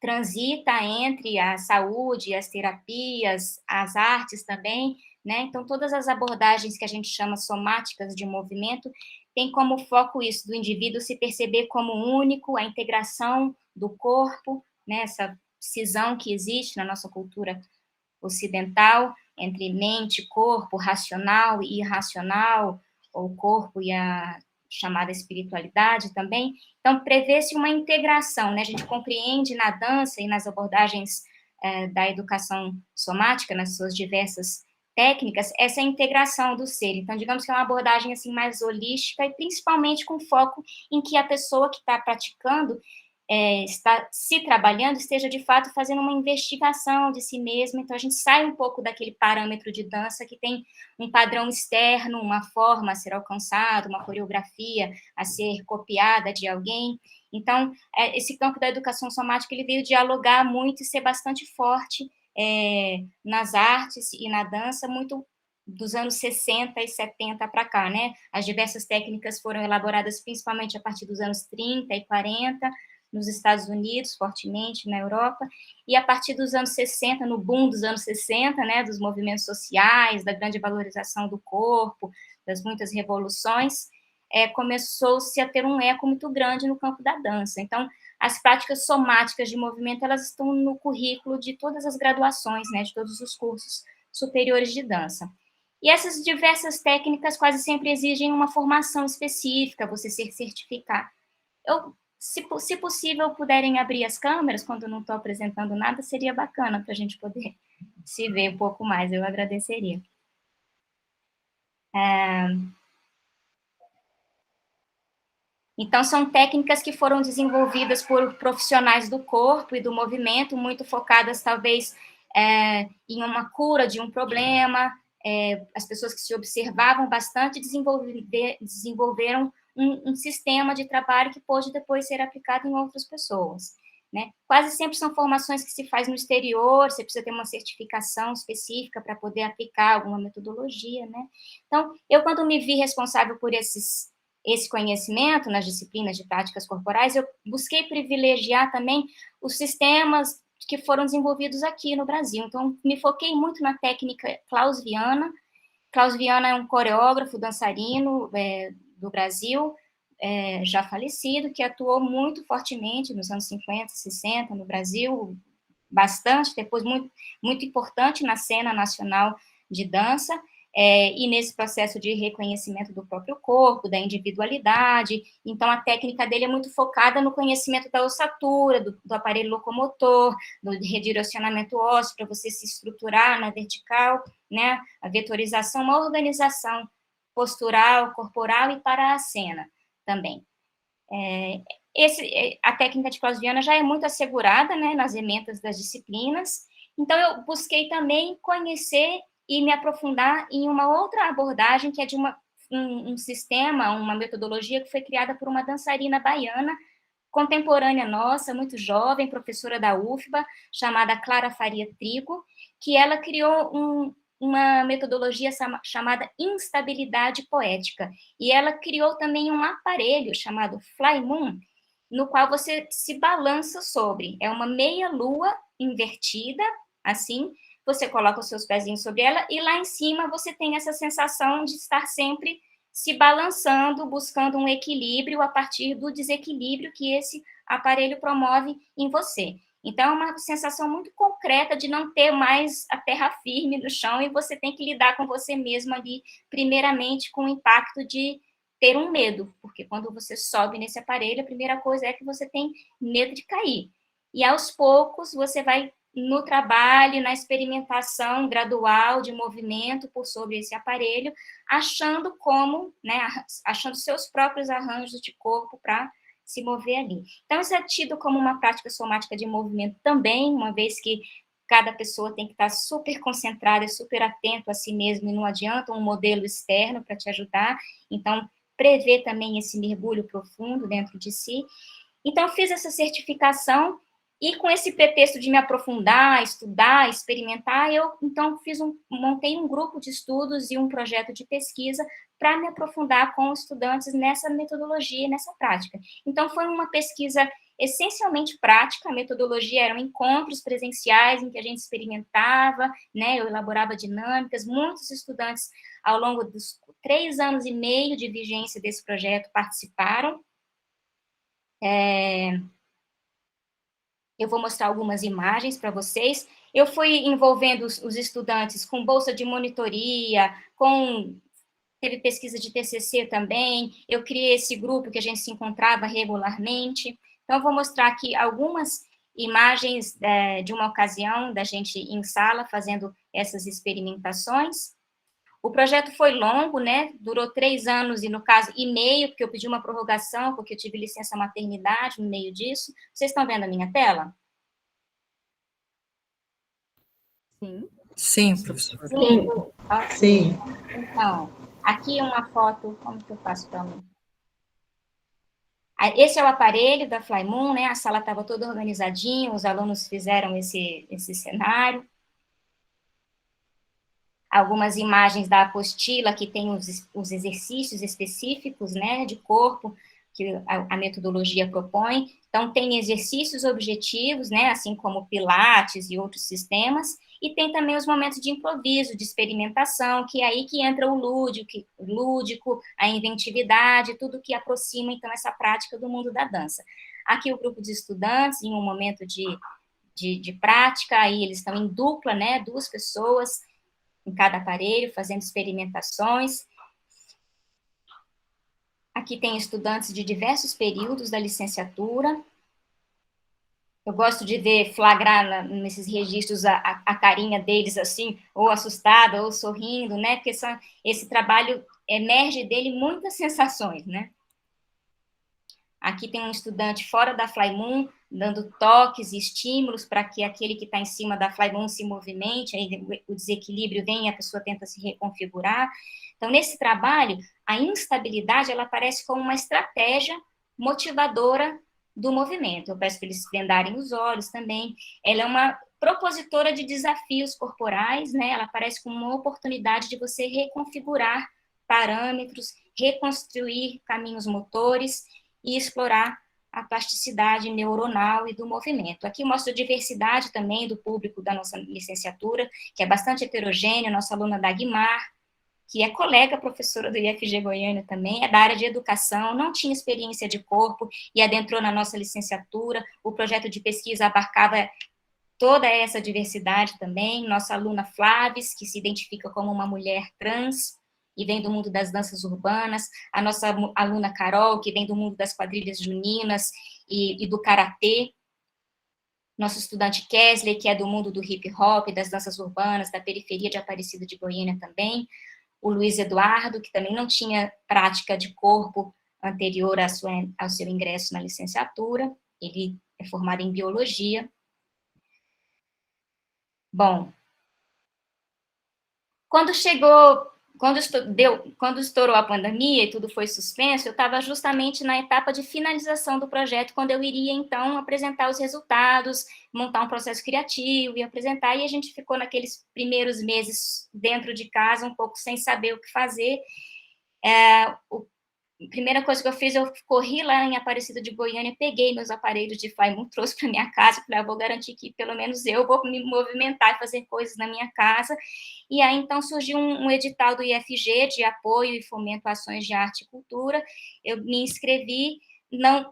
transita entre a saúde, as terapias, as artes também, né? Então, todas as abordagens que a gente chama somáticas de movimento tem como foco isso, do indivíduo se perceber como único, a integração do corpo, né? Essa cisão que existe na nossa cultura ocidental, entre mente, corpo, racional e irracional, ou corpo e a chamada espiritualidade também. Então, prevê-se uma integração, né? A gente compreende na dança e nas abordagens da educação somática, nas suas diversas técnicas, essa integração do ser. Então, digamos que é uma abordagem assim mais holística e principalmente com foco em que a pessoa que está praticando está se trabalhando, esteja de fato fazendo uma investigação de si mesma. Então a gente sai um pouco daquele parâmetro de dança que tem um padrão externo, uma forma a ser alcançada, uma coreografia a ser copiada de alguém. Então esse campo da educação somática ele veio dialogar muito e ser bastante forte nas artes e na dança, muito dos anos 60 e 70 para cá, né? As diversas técnicas foram elaboradas principalmente a partir dos anos 30 e 40, nos Estados Unidos, fortemente, na Europa, e a partir dos anos 60, no boom dos anos 60, né, dos movimentos sociais, da grande valorização do corpo, das muitas revoluções, começou-se a ter um eco muito grande no campo da dança. Então, as práticas somáticas de movimento, elas estão no currículo de todas as graduações, né, de todos os cursos superiores de dança. E essas diversas técnicas quase sempre exigem uma formação específica, você ser certificado. Se possível, puderem abrir as câmeras, quando eu não estou apresentando nada, seria bacana para a gente poder se ver um pouco mais, eu agradeceria. Então, são técnicas que foram desenvolvidas por profissionais do corpo e do movimento, muito focadas, talvez, em uma cura de um problema. As pessoas que se observavam bastante desenvolveram um sistema de trabalho que pôde depois ser aplicado em outras pessoas, né? Quase sempre são formações que se faz no exterior, você precisa ter uma certificação específica para poder aplicar alguma metodologia, né? Então, eu, quando me vi responsável por esse conhecimento nas disciplinas de práticas corporais, eu busquei privilegiar também os sistemas que foram desenvolvidos aqui no Brasil. Então, me foquei muito na técnica Klaus Viana. Klaus Viana é um coreógrafo, dançarino do Brasil, já falecido, que atuou muito fortemente nos anos 50, 60 no Brasil, bastante, depois muito importante na cena nacional de dança, e nesse processo de reconhecimento do próprio corpo, da individualidade. Então, a técnica dele é muito focada no conhecimento da ossatura, do aparelho locomotor, do redirecionamento ósseo, para você se estruturar na vertical, né? A vetorização, uma organização postural, corporal e para a cena também. A técnica de Klaus Viana já é muito assegurada, né, nas ementas das disciplinas. Então, eu busquei também conhecer e me aprofundar em uma outra abordagem, que é de um sistema, uma metodologia que foi criada por uma dançarina baiana, contemporânea nossa, muito jovem, professora da UFBA, chamada Clara Faria Trigo, que ela criou uma metodologia chamada instabilidade poética, e ela criou também um aparelho chamado Fly Moon, no qual você se balança sobre. É uma meia-lua invertida, assim, você coloca os seus pezinhos sobre ela, e lá em cima você tem essa sensação de estar sempre se balançando, buscando um equilíbrio a partir do desequilíbrio que esse aparelho promove em você. Então, é uma sensação muito concreta de não ter mais a terra firme no chão, e você tem que lidar com você mesmo ali, primeiramente com o impacto de ter um medo, porque quando você sobe nesse aparelho, a primeira coisa é que você tem medo de cair. E aos poucos você vai no trabalho, na experimentação gradual de movimento por sobre esse aparelho, achando como, né, achando seus próprios arranjos de corpo para se mover ali. Então, isso é tido como uma prática somática de movimento também, uma vez que cada pessoa tem que estar super concentrada e super atento a si mesmo, e não adianta um modelo externo para te ajudar. Então, prever também esse mergulho profundo dentro de si. Então, fiz essa certificação, e com esse pretexto de me aprofundar, estudar, experimentar, eu, então, montei um grupo de estudos e um projeto de pesquisa para me aprofundar com estudantes nessa metodologia, nessa prática. Então, foi uma pesquisa essencialmente prática. A metodologia eram encontros presenciais em que a gente experimentava, né, eu elaborava dinâmicas. Muitos estudantes, ao longo dos 3 anos e meio de vigência desse projeto, participaram. Eu vou mostrar algumas imagens para vocês. Eu fui envolvendo os estudantes com bolsa de monitoria, teve pesquisa de TCC também. Eu criei esse grupo que a gente se encontrava regularmente. Então, eu vou mostrar aqui algumas imagens de uma ocasião da gente em sala fazendo essas experimentações. O projeto foi longo, né? Durou 3 anos, e no caso, e meio, porque eu pedi uma prorrogação, porque eu tive licença maternidade no meio disso. Vocês estão vendo a minha tela? Sim. Sim, professora. Sim. Sim. Então, aqui uma foto, como que eu faço para mim? Esse é o aparelho da Fly Moon, né? A sala estava toda organizadinha, os alunos fizeram esse cenário. Algumas imagens da apostila que tem os exercícios específicos, né, de corpo que a metodologia propõe. Então, tem exercícios objetivos, né, assim como Pilates e outros sistemas, e tem também os momentos de improviso, de experimentação, que é aí que entra o lúdico, a inventividade, tudo que aproxima, então, essa prática do mundo da dança. Aqui o grupo de estudantes, em um momento de prática, aí eles estão em dupla, né, 2 pessoas, em cada aparelho, fazendo experimentações. Aqui tem estudantes de diversos períodos da licenciatura. Eu gosto de ver, flagrar nesses registros a carinha deles, assim, ou assustada, ou sorrindo, né? Porque esse trabalho emerge dele muitas sensações, né? Aqui tem um estudante fora da Fly Moon, dando toques e estímulos para que aquele que está em cima da Fly Moon se movimente, aí o desequilíbrio vem e a pessoa tenta se reconfigurar. Então, nesse trabalho, a instabilidade, ela aparece como uma estratégia motivadora do movimento. Eu peço para eles vendarem os olhos também. Ela é uma propositora de desafios corporais, né? Ela aparece como uma oportunidade de você reconfigurar parâmetros, reconstruir caminhos motores e explorar a plasticidade neuronal e do movimento. Aqui mostra a diversidade também do público da nossa licenciatura, que é bastante heterogênea. Nossa aluna Dagmar, que é colega professora do IFG Goiânia também, é da área de educação, não tinha experiência de corpo e adentrou na nossa licenciatura. O projeto de pesquisa abarcava toda essa diversidade também. Nossa aluna Flavis, que se identifica como uma mulher trans e vem do mundo das danças urbanas, a nossa aluna Carol, que vem do mundo das quadrilhas juninas e do karatê, nosso estudante Kesley, que é do mundo do hip hop, das danças urbanas, da periferia de Aparecida de Goiânia também, o Luiz Eduardo, que também não tinha prática de corpo anterior ao seu ingresso na licenciatura, ele é formado em biologia. Bom, quando quando estourou a pandemia e tudo foi suspenso, eu estava justamente na etapa de finalização do projeto, quando eu iria, então, apresentar os resultados, montar um processo criativo e apresentar, e a gente ficou naqueles primeiros meses dentro de casa, um pouco sem saber o que fazer. A primeira coisa que eu fiz, eu corri lá em Aparecida de Goiânia, peguei meus aparelhos de Flymoon, trouxe para minha casa, falei, vou garantir que pelo menos eu vou me movimentar e fazer coisas na minha casa. E aí, então, surgiu um edital do IFG de apoio e fomento a ações de arte e cultura. Eu me inscrevi,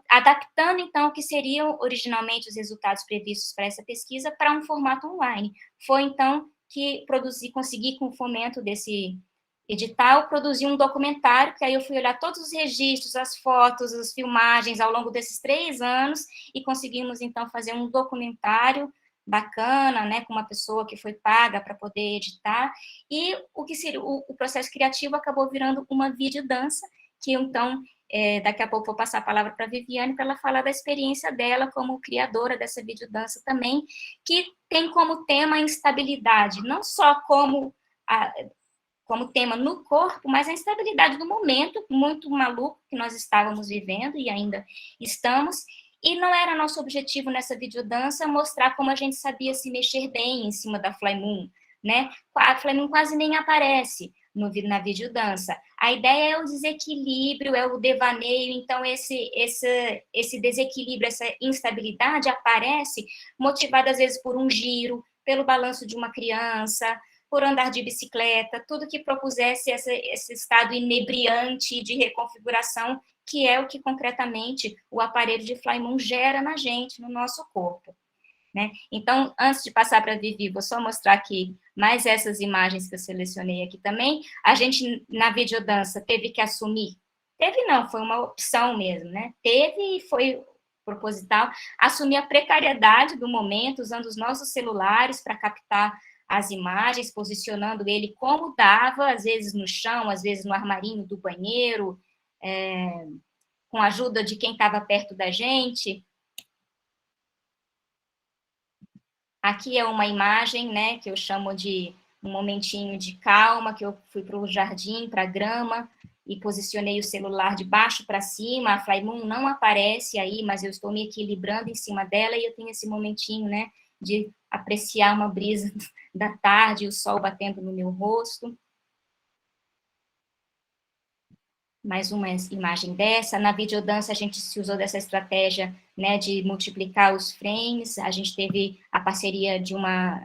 adaptando, então, o que seriam originalmente os resultados previstos para essa pesquisa para um formato online. Foi, então, que consegui, com o fomento desse edital, produzi um documentário, que aí eu fui olhar todos os registros, as fotos, as filmagens ao longo desses 3 anos, e conseguimos, então, fazer um documentário bacana, né, com uma pessoa que foi paga para poder editar, e o que seria o processo criativo acabou virando uma videodança, que, então, daqui a pouco vou passar a palavra para a Viviane, para ela falar da experiência dela como criadora dessa videodança também, que tem como tema a instabilidade, não só como tema no corpo, mas a instabilidade do momento muito maluco que nós estávamos vivendo e ainda estamos, e não era nosso objetivo nessa videodança mostrar como a gente sabia se mexer bem em cima da Flymoon, né? A Flymoon quase nem aparece na videodança. A ideia é o desequilíbrio, é o devaneio, então esse desequilíbrio, essa instabilidade aparece motivada às vezes por um giro, pelo balanço de uma criança, por andar de bicicleta, tudo que propusesse esse estado inebriante de reconfiguração, que é o que concretamente o aparelho de Flymoon gera na gente, no nosso corpo, né? Então, antes de passar para a Vivi, vou só mostrar aqui mais essas imagens que eu selecionei aqui também. A gente, na videodança, teve que assumir, foi uma opção mesmo, né? Teve e foi proposital, assumir a precariedade do momento, usando os nossos celulares para captar as imagens, posicionando ele como dava, às vezes no chão, às vezes no armarinho do banheiro, com a ajuda de quem estava perto da gente. Aqui é uma imagem, né, que eu chamo de um momentinho de calma, que eu fui para o jardim, para a grama, e posicionei o celular de baixo para cima, a Flymoon não aparece aí, mas eu estou me equilibrando em cima dela, e eu tenho esse momentinho, né, de apreciar uma brisa da tarde, o sol batendo no meu rosto. Mais uma imagem dessa. Na videodança, a gente se usou dessa estratégia, né, de multiplicar os frames. A gente teve a parceria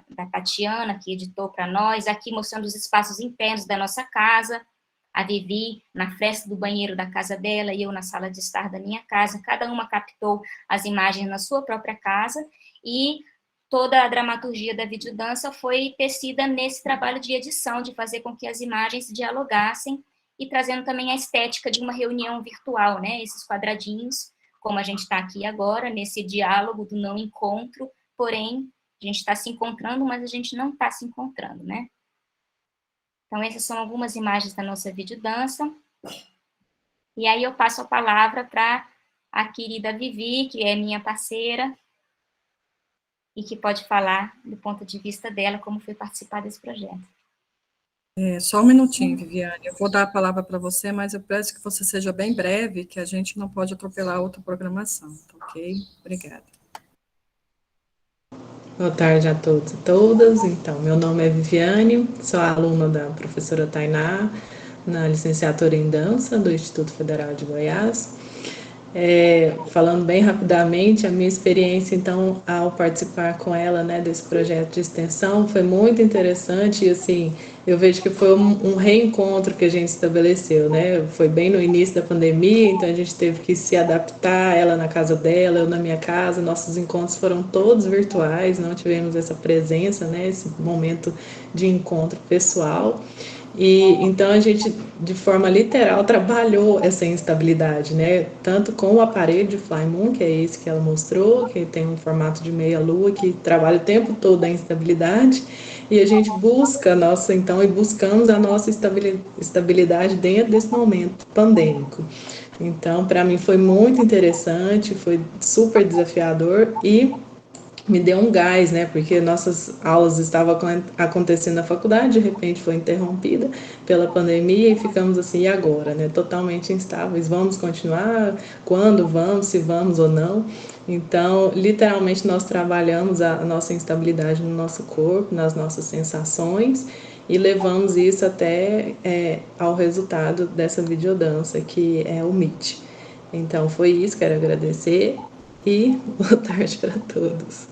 da Tatiana, que editou para nós, aqui mostrando os espaços internos da nossa casa. A Vivi na fresta do banheiro da casa dela e eu na sala de estar da minha casa. Cada uma captou as imagens na sua própria casa, e toda a dramaturgia da videodança foi tecida nesse trabalho de edição, de fazer com que as imagens dialogassem, e trazendo também a estética de uma reunião virtual, né? Esses quadradinhos, como a gente está aqui agora, nesse diálogo do não encontro, porém, a gente está se encontrando, mas a gente não está se encontrando, né? Então, essas são algumas imagens da nossa videodança. E aí eu passo a palavra para a querida Vivi, que é minha parceira, e que pode falar do ponto de vista dela, como foi participar desse projeto. Só um minutinho, Viviane, eu vou dar a palavra para você, mas eu peço que você seja bem breve, que a gente não pode atropelar outra programação, tá ok? Obrigada. Boa tarde a todos e todas. Então, meu nome é Viviane, sou aluna da professora Tainá, na licenciatura em dança do Instituto Federal de Goiás. Falando bem rapidamente, a minha experiência, então, ao participar com ela, né, desse projeto de extensão, foi muito interessante, e, assim, eu vejo que foi um reencontro que a gente estabeleceu, né, foi bem no início da pandemia, então a gente teve que se adaptar, ela na casa dela, eu na minha casa, nossos encontros foram todos virtuais, não tivemos essa presença, né, esse momento de encontro pessoal. E então a gente, de forma literal, trabalhou essa instabilidade, né? Tanto com o aparelho de Flymoon, que é esse que ela mostrou, que tem um formato de meia-lua, que trabalha o tempo todo a instabilidade, e a gente busca buscamos a nossa estabilidade dentro desse momento pandêmico. Então, para mim foi muito interessante, foi super desafiador, e me deu um gás, né? Porque nossas aulas estavam acontecendo na faculdade, de repente foi interrompida pela pandemia e ficamos assim, e agora, né? Totalmente instáveis. Vamos continuar? Quando vamos? Se vamos ou não? Então, literalmente, nós trabalhamos a nossa instabilidade no nosso corpo, nas nossas sensações, e levamos isso até ao resultado dessa videodança, que é o Meet. Então, foi isso, quero agradecer e boa tarde para todos.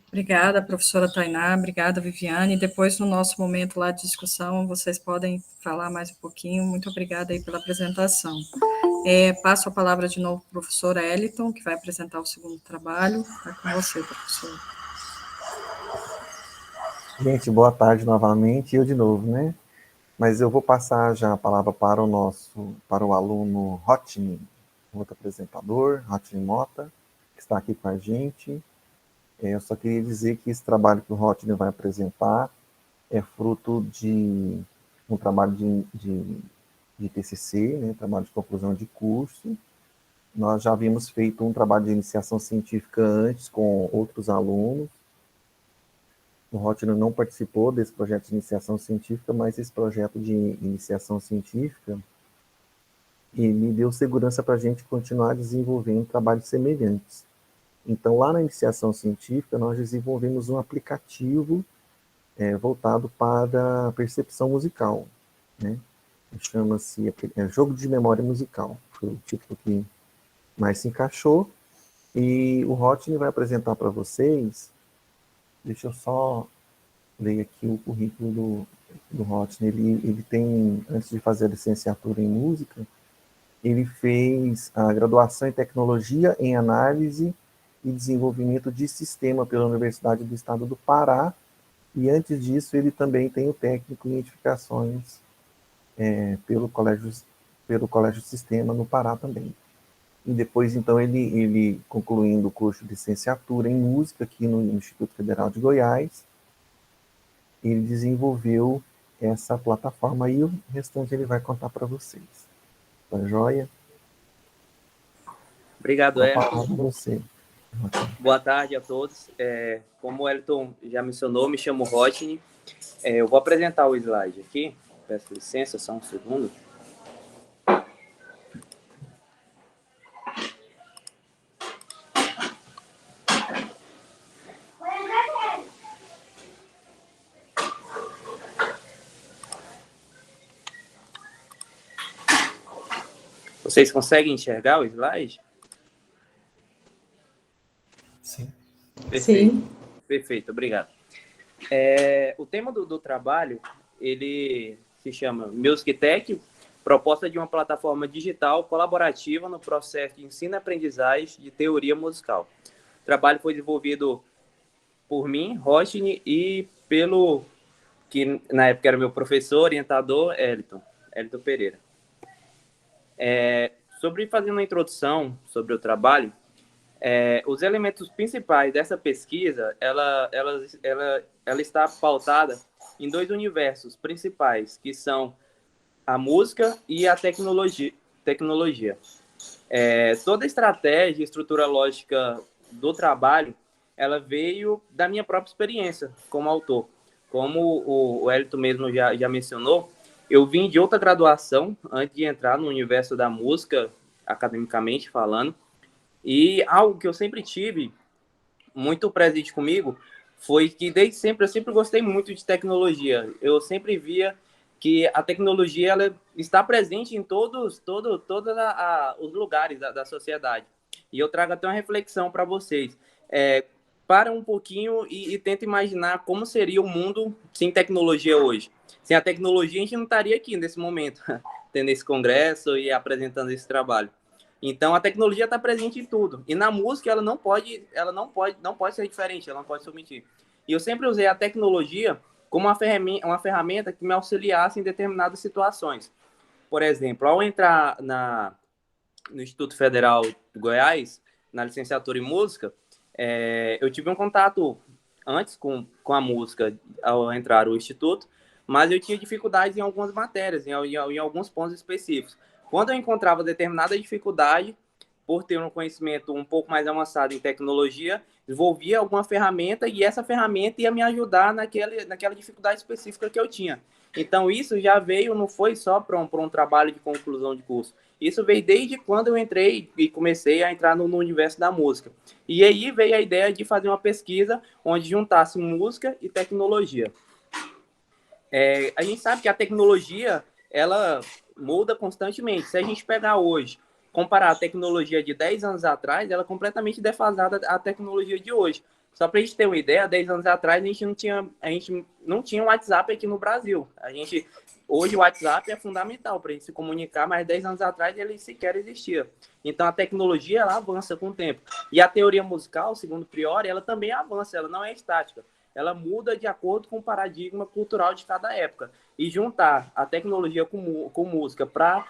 Obrigada, professora Tainá, obrigada, Viviane. Depois, no nosso momento lá de discussão, vocês podem falar mais um pouquinho. Muito obrigada aí pela apresentação. Passo a palavra de novo para o professor Eliton, que vai apresentar o segundo trabalho. Está com você, professor. Gente, boa tarde novamente, eu de novo, né? Mas eu vou passar já a palavra para o aluno Rotney, outro apresentador, Rotney Mota, que está aqui com a gente. Eu só queria dizer que esse trabalho que o Rotney vai apresentar é fruto de um trabalho de TCC, né, trabalho de conclusão de curso. Nós já havíamos feito um trabalho de iniciação científica antes com outros alunos. O Rotney não participou desse projeto de iniciação científica, mas esse projeto de iniciação científica me deu segurança para a gente continuar desenvolvendo trabalhos semelhantes. Então, lá na iniciação científica, nós desenvolvemos um aplicativo voltado para a percepção musical, né? Chama-se Jogo de Memória Musical, foi o título que mais se encaixou, e o Rotney vai apresentar para vocês, deixa eu só ler aqui o currículo do Rotney, ele tem, antes de fazer a licenciatura em música, ele fez a graduação em Tecnologia em Análise e Desenvolvimento de Sistema pela Universidade do Estado do Pará, e antes disso ele também tem o técnico em edificações pelo Colégio Sistema no Pará também. E depois, então, ele concluindo o curso de licenciatura em música aqui no Instituto Federal de Goiás, ele desenvolveu essa plataforma e o restante ele vai contar para vocês. Tá joia? Obrigado, Elton. Você. Boa tarde a todos. Como o Elton já mencionou, me chamo Rotney. Eu vou apresentar o slide aqui. Peço licença, só um segundo. Vocês conseguem enxergar o slide? Sim. Perfeito. Sim. Perfeito, obrigado. O tema do trabalho, ele se chama Music Tech, proposta de uma plataforma digital colaborativa no processo de ensino e aprendizagem de teoria musical. O trabalho foi desenvolvido por mim, Rotney, e pelo, que na época era meu professor, orientador, Elton Pereira. Fazendo uma introdução sobre o trabalho, os elementos principais dessa pesquisa, ela está pautada em dois universos principais, que são a música e a tecnologia. Toda a estratégia e estrutura lógica do trabalho, ela veio da minha própria experiência como autor. Como o Elton mesmo já mencionou, eu vim de outra graduação antes de entrar no universo da música, academicamente falando, e algo que eu sempre tive muito presente comigo foi que desde sempre eu sempre gostei muito de tecnologia. Eu sempre via que a tecnologia ela está presente em todos os lugares da sociedade. E eu trago até uma reflexão para vocês. Para um pouquinho e tenta imaginar como seria o mundo sem tecnologia hoje. Sem a tecnologia, a gente não estaria aqui nesse momento, tendo esse congresso e apresentando esse trabalho. Então, a tecnologia está presente em tudo. E na música, ela não pode ser diferente, ela não pode se omitir. E eu sempre usei a tecnologia como uma ferramenta que me auxiliasse em determinadas situações. Por exemplo, ao entrar no Instituto Federal de Goiás, na licenciatura em música, eu tive um contato antes com a música ao entrar no Instituto, mas eu tinha dificuldades em algumas matérias, em alguns pontos específicos. Quando eu encontrava determinada dificuldade, por ter um conhecimento um pouco mais avançado em tecnologia, desenvolvia alguma ferramenta e essa ferramenta ia me ajudar naquela dificuldade específica que eu tinha. Então, isso já veio, não foi só para um trabalho de conclusão de curso. Isso veio desde quando eu entrei e comecei a entrar no universo da música. E aí veio a ideia de fazer uma pesquisa onde juntasse música e tecnologia. A gente sabe que a tecnologia, ela muda constantemente. Se a gente pegar hoje, comparar a tecnologia de 10 anos atrás, ela é completamente defasada à tecnologia de hoje. Só para a gente ter uma ideia, 10 anos atrás a gente não tinha um WhatsApp aqui no Brasil. Hoje o WhatsApp é fundamental para a gente se comunicar, mas 10 anos atrás ele sequer existia. Então a tecnologia ela avança com o tempo. E a teoria musical, segundo Priori, ela também avança, ela não é estática. Ela muda de acordo com o paradigma cultural de cada época. E juntar a tecnologia com música para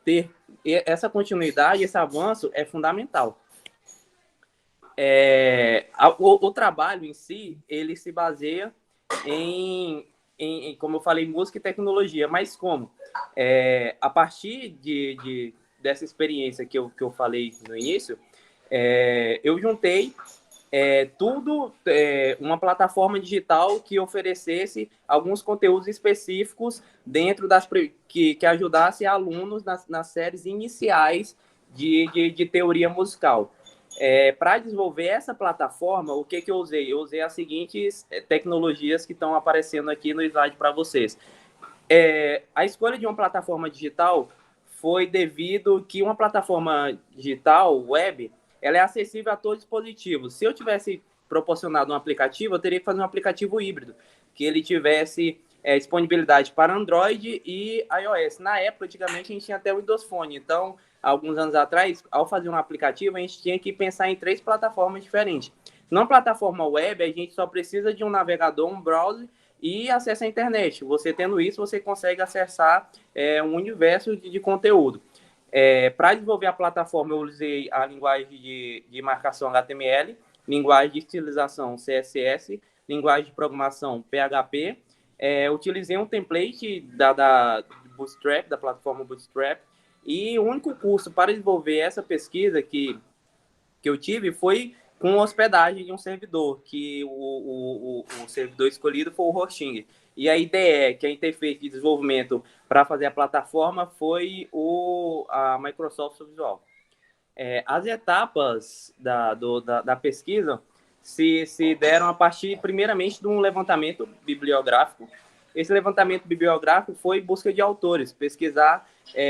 ter essa continuidade, esse avanço, é fundamental. O trabalho em si, ele se baseia em, como eu falei, música e tecnologia. Mas como? A partir dessa experiência que eu falei no início, eu juntei tudo, uma plataforma digital que oferecesse alguns conteúdos específicos dentro que ajudasse alunos nas séries iniciais de teoria musical. Para desenvolver essa plataforma, o que eu usei? Eu usei as seguintes tecnologias que estão aparecendo aqui no slide para vocês. A escolha de uma plataforma digital foi devido que uma plataforma digital, web, ela é acessível a todos os dispositivos. Se eu tivesse proporcionado um aplicativo, eu teria que fazer um aplicativo híbrido, que ele tivesse disponibilidade para Android e iOS. Na época, antigamente, a gente tinha até o Windows Phone. Então, alguns anos atrás, ao fazer um aplicativo, a gente tinha que pensar em 3 plataformas diferentes. Numa plataforma web, a gente só precisa de um navegador, um browser e acesso à internet. Você tendo isso, você consegue acessar um universo de conteúdo. Para desenvolver a plataforma, eu usei a linguagem de marcação HTML, linguagem de estilização CSS, linguagem de programação PHP. Utilizei um template da Bootstrap, da plataforma Bootstrap, e o único curso para desenvolver essa pesquisa que eu tive foi com hospedagem de um servidor, que o servidor escolhido foi o Hosting. E a IDE, que é a interface de desenvolvimento para fazer a plataforma, foi a Microsoft Visual. As etapas da pesquisa se deram a partir, primeiramente, de um levantamento bibliográfico. Esse levantamento bibliográfico foi busca de autores, pesquisar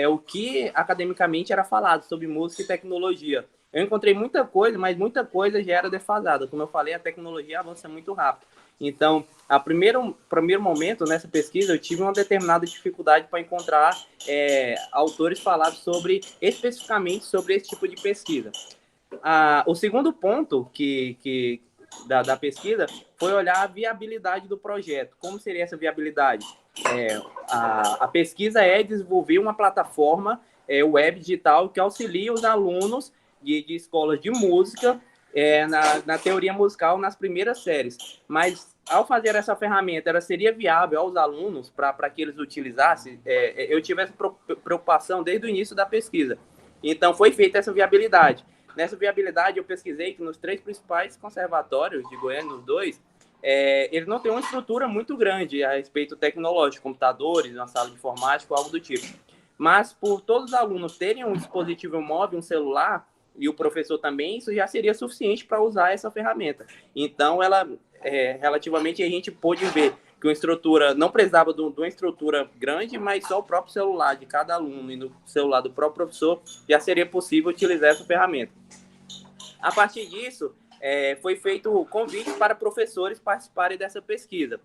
o que academicamente era falado sobre música e tecnologia. Eu encontrei muita coisa, mas muita coisa já era defasada. Como eu falei, a tecnologia avança muito rápido. Então, a primeiro momento nessa pesquisa, eu tive uma determinada dificuldade para encontrar autores falados especificamente sobre esse tipo de pesquisa. O segundo ponto da pesquisa foi olhar a viabilidade do projeto. Como seria essa viabilidade? A pesquisa é desenvolver uma plataforma web digital que auxilie os alunos de escolas de música na teoria musical nas primeiras séries. Mas, ao fazer essa ferramenta, ela seria viável aos alunos para que eles utilizassem? Eu tive essa preocupação desde o início da pesquisa. Então, foi feita essa viabilidade. Nessa viabilidade, eu pesquisei que nos 3 principais conservatórios de Goiânia, nos 2, eles não têm uma estrutura muito grande a respeito tecnológico, computadores, uma sala de informática, algo do tipo. Mas, por todos os alunos terem um dispositivo móvel, um celular, e o professor também, isso já seria suficiente para usar essa ferramenta. Então, relativamente, a gente pôde ver que uma estrutura, não precisava de uma estrutura grande, mas só o próprio celular de cada aluno e no celular do próprio professor já seria possível utilizar essa ferramenta. A partir disso, foi feito o convite para professores participarem dessa pesquisa.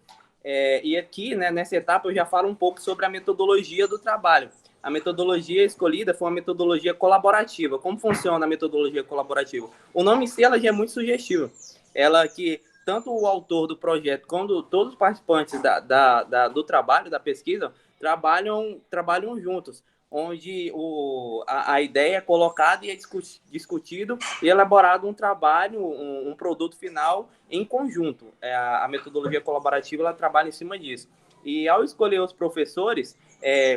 E aqui, né, nessa etapa, eu já falo um pouco sobre a metodologia do trabalho. A metodologia escolhida foi uma metodologia colaborativa. Como funciona a metodologia colaborativa? O nome em si ela já é muito sugestivo. Ela que tanto o autor do projeto quanto todos os participantes do trabalho, da pesquisa, trabalham juntos, onde a ideia é colocada e é discutido e elaborado um trabalho, um produto final em conjunto. A metodologia colaborativa ela trabalha em cima disso. E ao escolher os professores,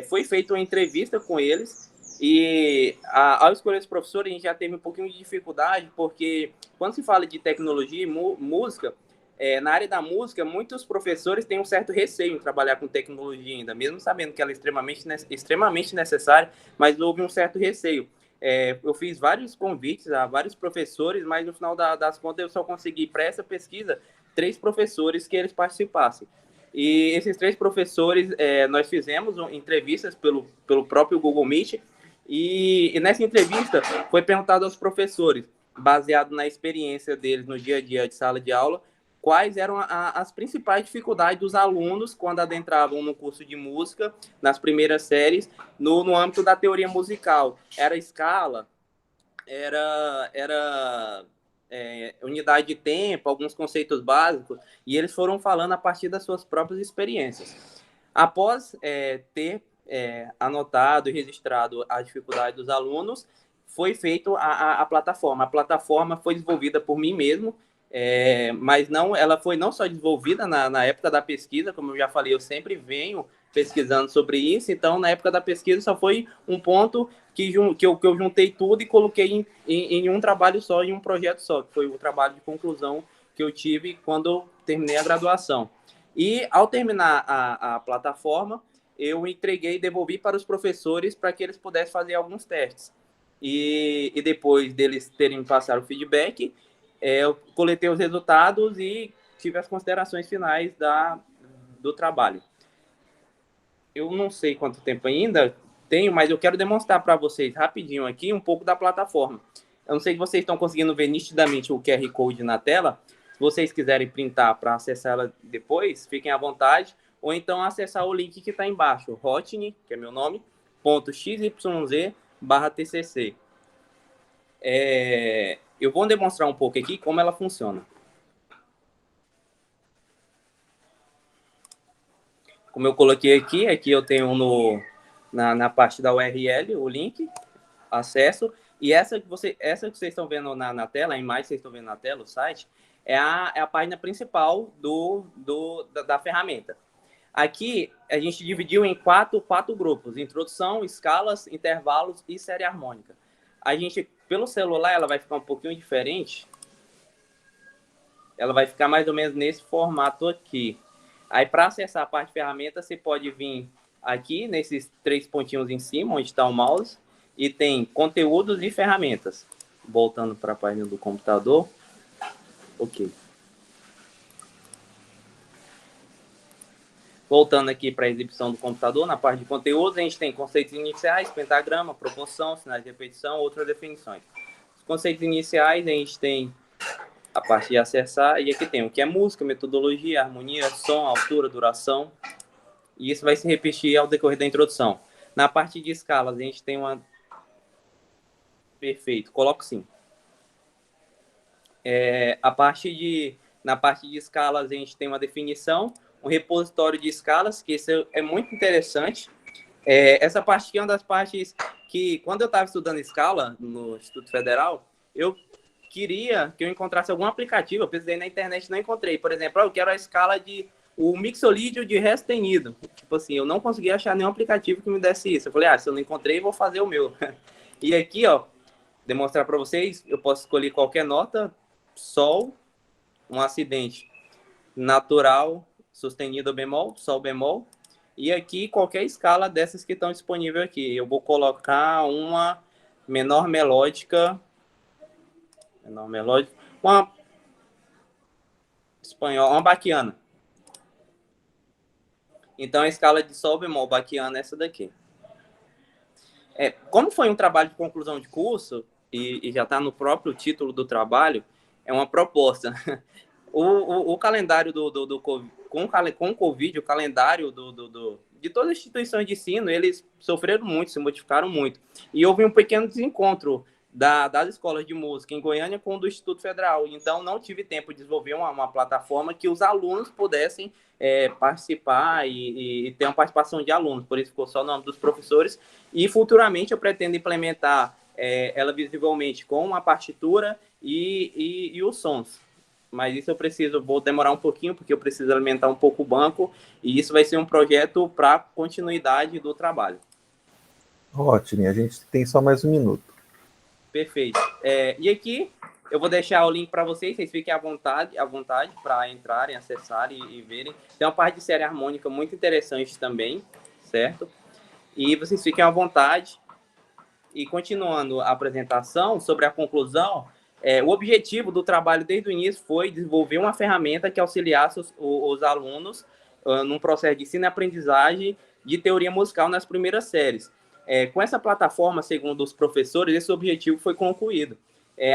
foi feita uma entrevista com eles E ao escolher esse professor, a gente já teve um pouquinho de dificuldade, porque quando se fala de tecnologia e música, na área da música, muitos professores têm um certo receio em trabalhar com tecnologia ainda, mesmo sabendo que ela é extremamente necessária, mas houve um certo receio. Eu fiz vários convites a vários professores, mas no final das contas eu só consegui, para essa pesquisa, 3 professores que eles participassem. E esses 3 professores, nós fizemos entrevistas pelo próprio Google Meet, e nessa entrevista foi perguntado aos professores, baseado na experiência deles no dia a dia de sala de aula, quais eram as principais dificuldades dos alunos quando adentravam no curso de música, nas primeiras séries, no âmbito da teoria musical. Era escala, era unidade de tempo, alguns conceitos básicos, e eles foram falando a partir das suas próprias experiências. Após ter anotado e registrado a dificuldade dos alunos, foi feita a plataforma. A plataforma foi desenvolvida por mim mesmo, mas ela foi não só desenvolvida na época da pesquisa, como eu já falei, eu sempre venho pesquisando sobre isso, então na época da pesquisa só foi um ponto que eu juntei tudo e coloquei em um trabalho só, em um projeto só, que foi o trabalho de conclusão que eu tive quando eu terminei a graduação. E ao terminar a plataforma, eu entreguei e devolvi para os professores para que eles pudessem fazer alguns testes. E depois deles terem passado o feedback, eu coletei os resultados e tive as considerações finais do trabalho. Eu não sei quanto tempo ainda tenho, mas eu quero demonstrar para vocês rapidinho aqui um pouco da plataforma. Eu não sei se vocês estão conseguindo ver nitidamente o QR Code na tela. Se vocês quiserem printar para acessar ela depois, fiquem à vontade. Ou então acessar o link que está embaixo, hotne, que é meu nome, .xyz/TCC. Eu vou demonstrar um pouco aqui como ela funciona. Como eu coloquei aqui eu tenho na parte da URL o link, acesso, e essa que vocês estão vendo na tela, a imagem que vocês estão vendo na tela, o site, é a página principal da ferramenta. Aqui a gente dividiu em quatro grupos: introdução, escalas, intervalos e série harmônica. A gente, pelo celular, ela vai ficar um pouquinho diferente. Ela vai ficar mais ou menos nesse formato aqui. Aí, para acessar a parte de ferramentas, você pode vir aqui, nesses 3 pontinhos em cima, onde está o mouse, e tem conteúdos e ferramentas. Voltando para a página do computador. Ok. Voltando aqui para a exibição do computador, na parte de conteúdos, a gente tem conceitos iniciais, pentagrama, proporção, sinais de repetição, outras definições. Os conceitos iniciais, a gente tem a parte de acessar, e aqui tem o que é música, metodologia, harmonia, som, altura, duração, e isso vai se repetir ao decorrer da introdução. Na parte de escalas, a gente tem uma... Perfeito, coloco sim. Na parte de escalas, a gente tem uma definição, um repositório de escalas, que isso é muito interessante. Essa parte aqui é uma das partes que, quando eu estava estudando escala no Instituto Federal, eu queria que eu encontrasse algum aplicativo. Eu pesquisei na internet e não encontrei. Por exemplo, eu quero a escala o mixolídio de ré sustenido. Tipo assim, eu não consegui achar nenhum aplicativo que me desse isso. Eu falei, se eu não encontrei, vou fazer o meu. E aqui, demonstrar para vocês, eu posso escolher qualquer nota, sol, um acidente natural, sustenido bemol, sol bemol, e aqui qualquer escala dessas que estão disponíveis aqui. Eu vou colocar uma menor melódica, uma espanhola, uma baquiana. Então a escala de sol bemol baquiana é essa daqui. Como foi um trabalho de conclusão de curso, e já está no próprio título do trabalho, é uma proposta. O calendário com o Covid, o calendário de todas as instituições de ensino, eles sofreram muito, se modificaram muito. E houve um pequeno desencontro das escolas de música em Goiânia com o do Instituto Federal. Então, não tive tempo de desenvolver uma plataforma que os alunos pudessem participar e ter uma participação de alunos. Por isso ficou só o nome dos professores. E, futuramente, eu pretendo implementar ela visivelmente com uma partitura e os sons. Mas isso vou demorar um pouquinho, porque eu preciso alimentar um pouco o banco, e isso vai ser um projeto para continuidade do trabalho. Ótimo, a gente tem só mais um minuto. Perfeito. E aqui eu vou deixar o link para vocês fiquem à vontade para entrarem, acessarem e verem. Tem uma parte de série harmônica muito interessante também, certo? E vocês fiquem à vontade. E continuando a apresentação sobre a conclusão, o objetivo do trabalho desde o início foi desenvolver uma ferramenta que auxiliasse os alunos num processo de ensino e aprendizagem de teoria musical nas primeiras séries. Com essa plataforma, segundo os professores, esse objetivo foi concluído.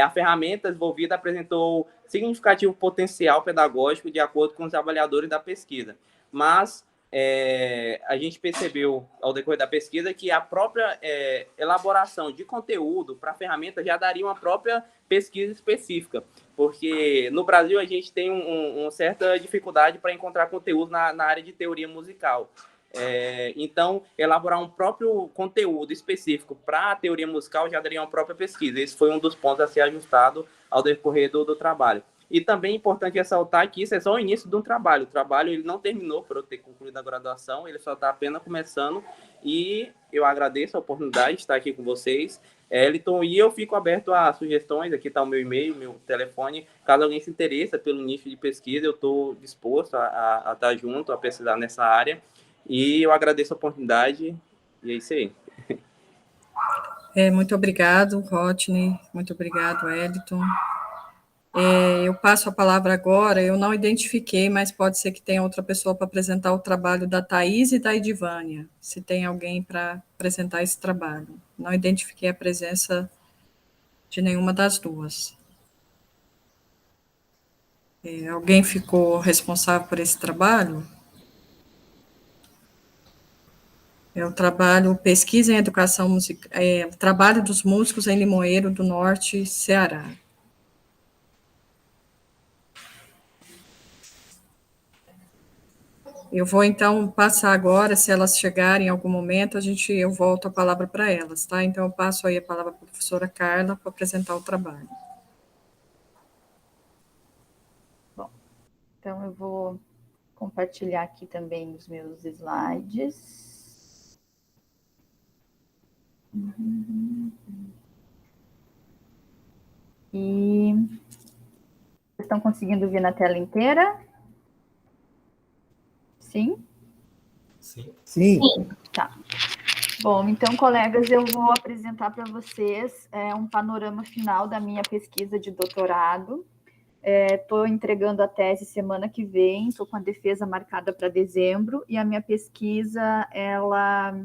A ferramenta desenvolvida apresentou significativo potencial pedagógico de acordo com os avaliadores da pesquisa, mas a gente percebeu ao decorrer da pesquisa que a própria elaboração de conteúdo para a ferramenta já daria uma própria pesquisa específica, porque no Brasil a gente tem uma certa dificuldade para encontrar conteúdo na área de teoria musical. Então, elaborar um próprio conteúdo específico para a teoria musical já daria uma própria pesquisa. Esse foi um dos pontos a ser ajustado ao decorrer do trabalho. E também é importante ressaltar que isso é só o início de um trabalho. O trabalho ele não terminou por eu ter concluído a graduação, ele só está apenas começando. E eu agradeço a oportunidade de estar aqui com vocês, Eliton, e eu fico aberto a sugestões. Aqui está o meu e-mail, meu telefone. Caso alguém se interesse pelo nicho de pesquisa, eu estou disposto a estar junto, a pesquisar nessa área. E eu agradeço a oportunidade. E é isso aí. Muito obrigado, Rodney. Muito obrigado, Eliton. Eu passo a palavra agora, eu não identifiquei, mas pode ser que tenha outra pessoa para apresentar o trabalho da Thaís e da Edivânia, se tem alguém para apresentar esse trabalho. Não identifiquei a presença de nenhuma das duas. Alguém ficou responsável por esse trabalho? É o trabalho Pesquisa em Educação Musical, Trabalho dos Músicos em Limoeiro do Norte, Ceará. Eu vou, então, passar agora, se elas chegarem em algum momento, eu volto a palavra para elas, tá? Então, eu passo aí a palavra para a professora Carla para apresentar o trabalho. Bom, então eu vou compartilhar aqui também os meus slides. E vocês estão conseguindo ver na tela inteira? Sim? Sim. Sim. Tá. Bom, então, colegas, eu vou apresentar para vocês um panorama final da minha pesquisa de doutorado. Estou entregando a tese semana que vem, estou com a defesa marcada para dezembro, e a minha pesquisa, ela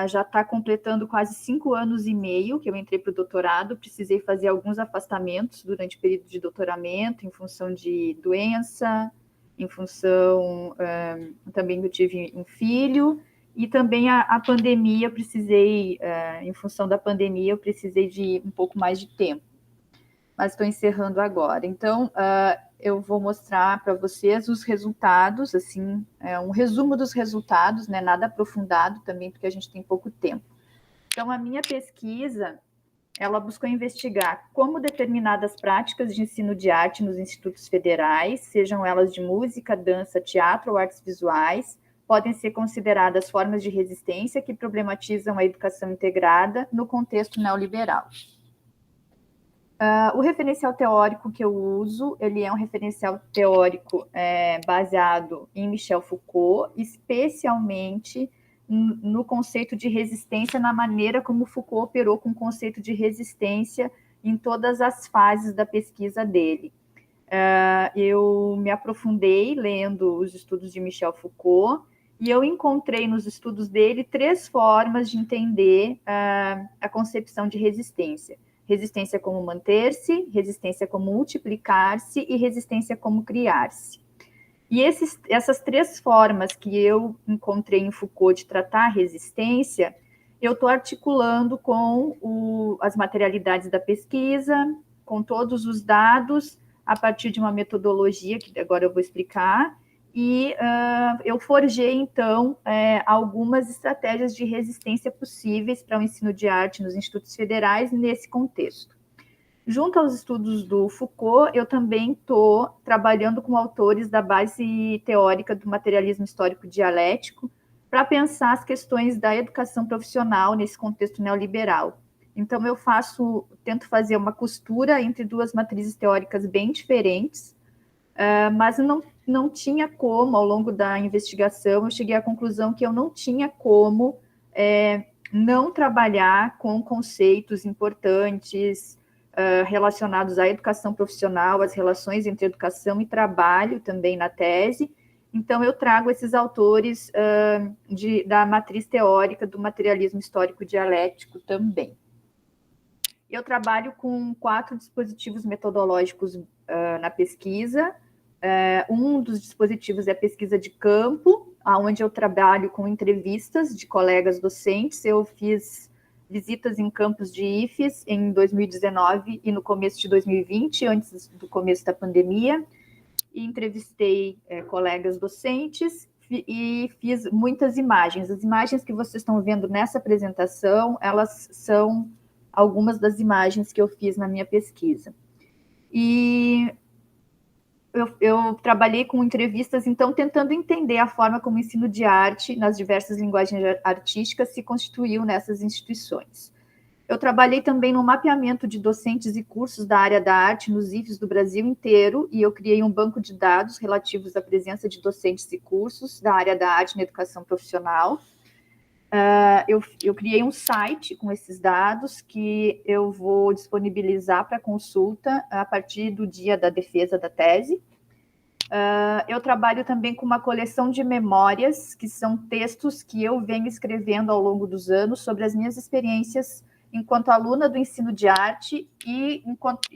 já está completando quase 5 anos e meio que eu entrei para o doutorado. Precisei fazer alguns afastamentos durante o período de doutoramento, em função de doença, em função também que eu tive um filho, e também a pandemia, eu precisei, em função da pandemia, eu precisei de um pouco mais de tempo. Mas estou encerrando agora. Então, eu vou mostrar para vocês os resultados, assim, um resumo dos resultados, né, nada aprofundado também, porque a gente tem pouco tempo. Então, a minha pesquisa, ela buscou investigar como determinadas práticas de ensino de arte nos institutos federais, sejam elas de música, dança, teatro ou artes visuais, podem ser consideradas formas de resistência que problematizam a educação integrada no contexto neoliberal. O referencial teórico que eu uso, ele é um referencial teórico baseado em Michel Foucault, especialmente no conceito de resistência, na maneira como Foucault operou com o conceito de resistência em todas as fases da pesquisa dele. Eu me aprofundei lendo os estudos de Michel Foucault, e eu encontrei nos estudos dele 3 formas de entender a concepção de resistência. Resistência como manter-se, resistência como multiplicar-se e resistência como criar-se. E essas 3 formas que eu encontrei em Foucault de tratar a resistência, eu estou articulando com as materialidades da pesquisa, com todos os dados, a partir de uma metodologia que agora eu vou explicar, e eu forjei, então, algumas estratégias de resistência possíveis para o ensino de arte nos institutos federais nesse contexto. Junto aos estudos do Foucault, eu também estou trabalhando com autores da base teórica do materialismo histórico dialético, para pensar as questões da educação profissional nesse contexto neoliberal. Então, eu tento fazer uma costura entre duas matrizes teóricas bem diferentes, mas não tinha como, ao longo da investigação, eu cheguei à conclusão que eu não tinha como não trabalhar com conceitos importantes relacionados à educação profissional, às relações entre educação e trabalho também na tese. Então, eu trago esses autores da matriz teórica do materialismo histórico dialético também. Eu trabalho com 4 dispositivos metodológicos na pesquisa. Um dos dispositivos é a pesquisa de campo, onde eu trabalho com entrevistas de colegas docentes. Eu fiz visitas em campos de IFES em 2019 e no começo de 2020, antes do começo da pandemia, e entrevistei colegas docentes e fiz muitas imagens. As imagens que vocês estão vendo nessa apresentação, elas são algumas das imagens que eu fiz na minha pesquisa. E eu trabalhei com entrevistas, então, tentando entender a forma como o ensino de arte, nas diversas linguagens artísticas, se constituiu nessas instituições. Eu trabalhei também no mapeamento de docentes e cursos da área da arte nos IFES do Brasil inteiro, e eu criei um banco de dados relativos à presença de docentes e cursos da área da arte na educação profissional. Eu criei um site com esses dados que eu vou disponibilizar para consulta a partir do dia da defesa da tese. Eu trabalho também com uma coleção de memórias, que são textos que eu venho escrevendo ao longo dos anos sobre as minhas experiências enquanto aluna do ensino de arte e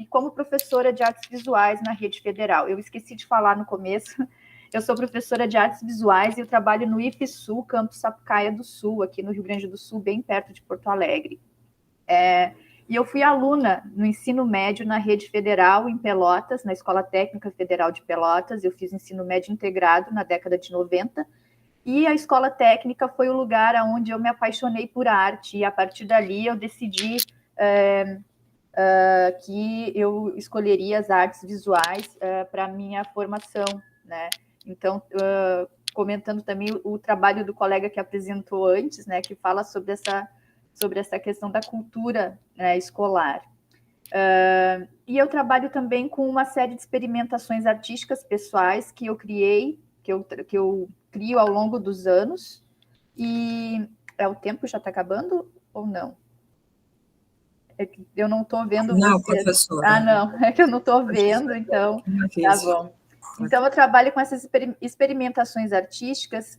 como professora de artes visuais na rede federal. Eu esqueci de falar no começo, eu sou professora de artes visuais e eu trabalho no IFSU, campus Sapucaia do Sul, aqui no Rio Grande do Sul, bem perto de Porto Alegre. E eu fui aluna no ensino médio na rede federal em Pelotas, na Escola Técnica Federal de Pelotas. Eu fiz ensino médio integrado na década de 90, e a Escola Técnica foi o lugar onde eu me apaixonei por arte, e a partir dali eu decidi que eu escolheria as artes visuais para a minha formação, né? Então, comentando também o trabalho do colega que apresentou antes, né, que fala sobre essa questão da cultura, né, escolar. E eu trabalho também com uma série de experimentações artísticas pessoais que eu criei, que eu crio ao longo dos anos. E o tempo já está acabando ou não? Eu não estou vendo não, vocês. Professora. Não, é que eu não estou vendo, então tá bom. Então, eu trabalho com essas experimentações artísticas,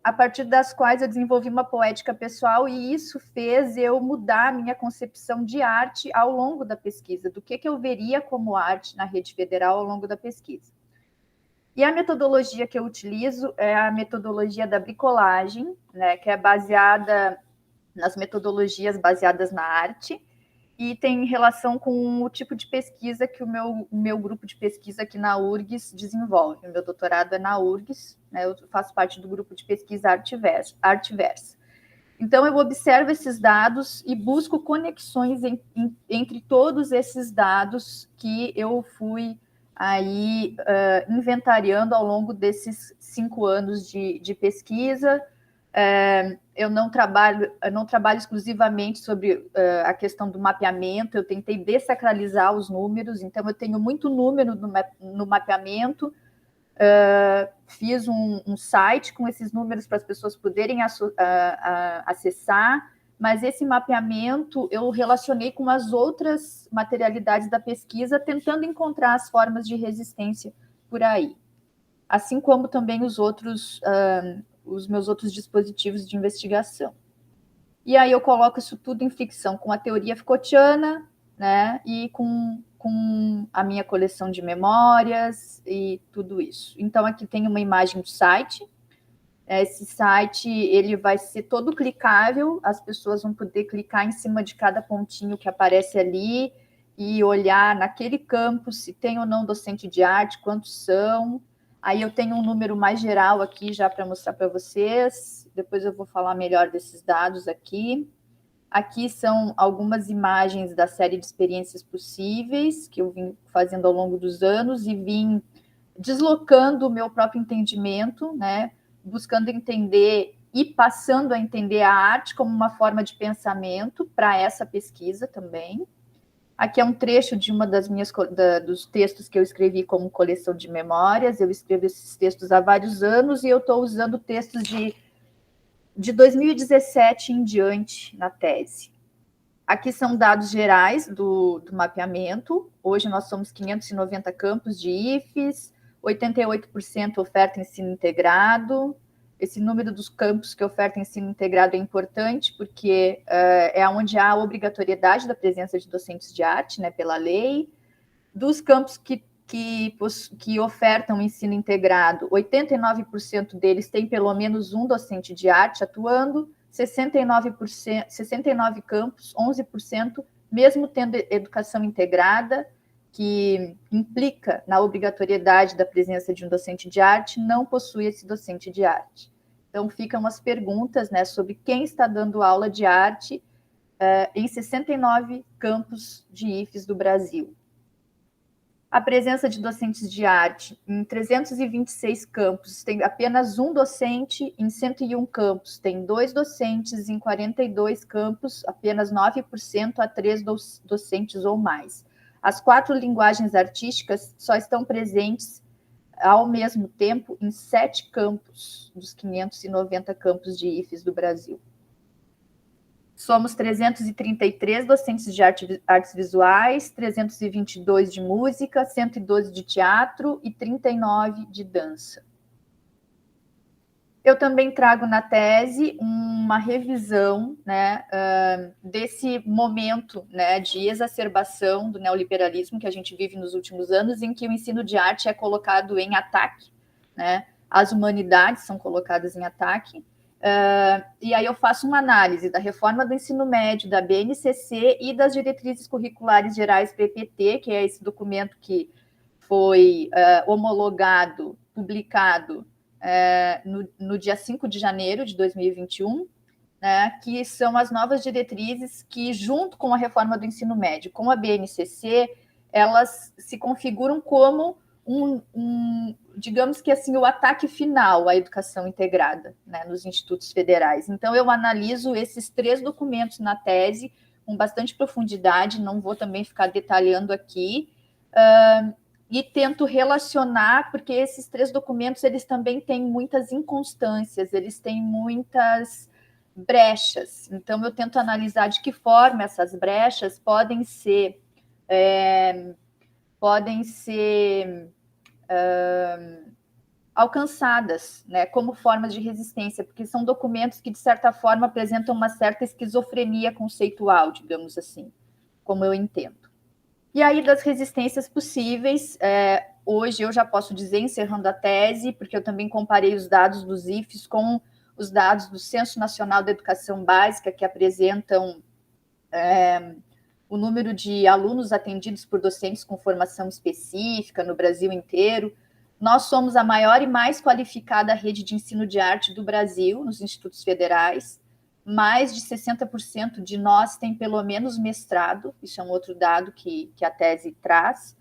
a partir das quais eu desenvolvi uma poética pessoal, e isso fez eu mudar a minha concepção de arte ao longo da pesquisa, do que eu veria como arte na rede federal ao longo da pesquisa. E a metodologia que eu utilizo é a metodologia da bricolagem, né, que é baseada nas metodologias baseadas na arte, e tem relação com o tipo de pesquisa que o meu grupo de pesquisa aqui na URGS desenvolve. O meu doutorado é na URGS, né, eu faço parte do grupo de pesquisa Arteversa. Então, eu observo esses dados e busco conexões entre todos esses dados que eu fui aí inventariando ao longo desses 5 anos de pesquisa. Eu não trabalho exclusivamente sobre a questão do mapeamento, eu tentei desacralizar os números, então eu tenho muito número no mapeamento, fiz um site com esses números para as pessoas poderem acessar, mas esse mapeamento eu relacionei com as outras materialidades da pesquisa, tentando encontrar as formas de resistência por aí, assim como também os meus outros dispositivos de investigação. E aí eu coloco isso tudo em ficção com a teoria Foucaultiana, né, e com a minha coleção de memórias e tudo isso. Então, aqui tem uma imagem do site. Esse site ele vai ser todo clicável, as pessoas vão poder clicar em cima de cada pontinho que aparece ali e olhar naquele campo se tem ou não docente de arte, quantos são. Aí eu tenho um número mais geral aqui já para mostrar para vocês, depois eu vou falar melhor desses dados aqui. Aqui são algumas imagens da série de experiências possíveis que eu vim fazendo ao longo dos anos e vim deslocando o meu próprio entendimento, né, buscando entender e passando a entender a arte como uma forma de pensamento para essa pesquisa também. Aqui é um trecho de uma das dos textos que eu escrevi como coleção de memórias. Eu escrevo esses textos há vários anos e eu estou usando textos de 2017 em diante na tese. Aqui são dados gerais do mapeamento. Hoje nós somos 590 campos de IFES, 88% oferta ensino integrado. Esse número dos campos que ofertam ensino integrado é importante, porque é onde há a obrigatoriedade da presença de docentes de arte, né, pela lei. Dos campos que ofertam ensino integrado, 89% deles têm pelo menos um docente de arte atuando, 69 campos, 11%, mesmo tendo educação integrada, que implica na obrigatoriedade da presença de um docente de arte, não possui esse docente de arte. Então, ficam as perguntas, né, sobre quem está dando aula de arte em 69 campos de IFES do Brasil. A presença de docentes de arte em 326 campos, tem apenas um docente, em 101 campos tem 2 docentes, em 42 campos apenas 9% a 3 docentes ou mais. As 4 linguagens artísticas só estão presentes ao mesmo tempo em 7 campos dos 590 campos de IFES do Brasil. Somos 333 docentes de artes visuais, 322 de música, 112 de teatro e 39 de dança. Eu também trago na tese uma revisão, né, desse momento, né, de exacerbação do neoliberalismo que a gente vive nos últimos anos, em que o ensino de arte é colocado em ataque, né, as humanidades são colocadas em ataque. E aí eu faço uma análise da reforma do ensino médio, da BNCC e das diretrizes curriculares gerais PPT, que é esse documento que foi homologado, publicado no dia 5 de janeiro de 2021, né, que são as novas diretrizes que, junto com a reforma do ensino médio, com a BNCC, elas se configuram como digamos que assim, o ataque final à educação integrada, né, nos institutos federais. Então, eu analiso esses 3 documentos na tese com bastante profundidade, não vou também ficar detalhando aqui, e tento relacionar, porque esses 3 documentos, eles também têm muitas inconstâncias, eles têm muitas brechas. Então, eu tento analisar de que forma essas brechas podem ser alcançadas, né, como formas de resistência, porque são documentos que, de certa forma, apresentam uma certa esquizofrenia conceitual, digamos assim, como eu entendo. E aí, das resistências possíveis, hoje eu já posso dizer, encerrando a tese, porque eu também comparei os dados dos IFES com os dados do Censo Nacional da Educação Básica, que apresentam o número de alunos atendidos por docentes com formação específica no Brasil inteiro. Nós somos a maior e mais qualificada rede de ensino de arte do Brasil, nos institutos federais. Mais de 60% de nós tem pelo menos mestrado, isso é um outro dado que a tese traz.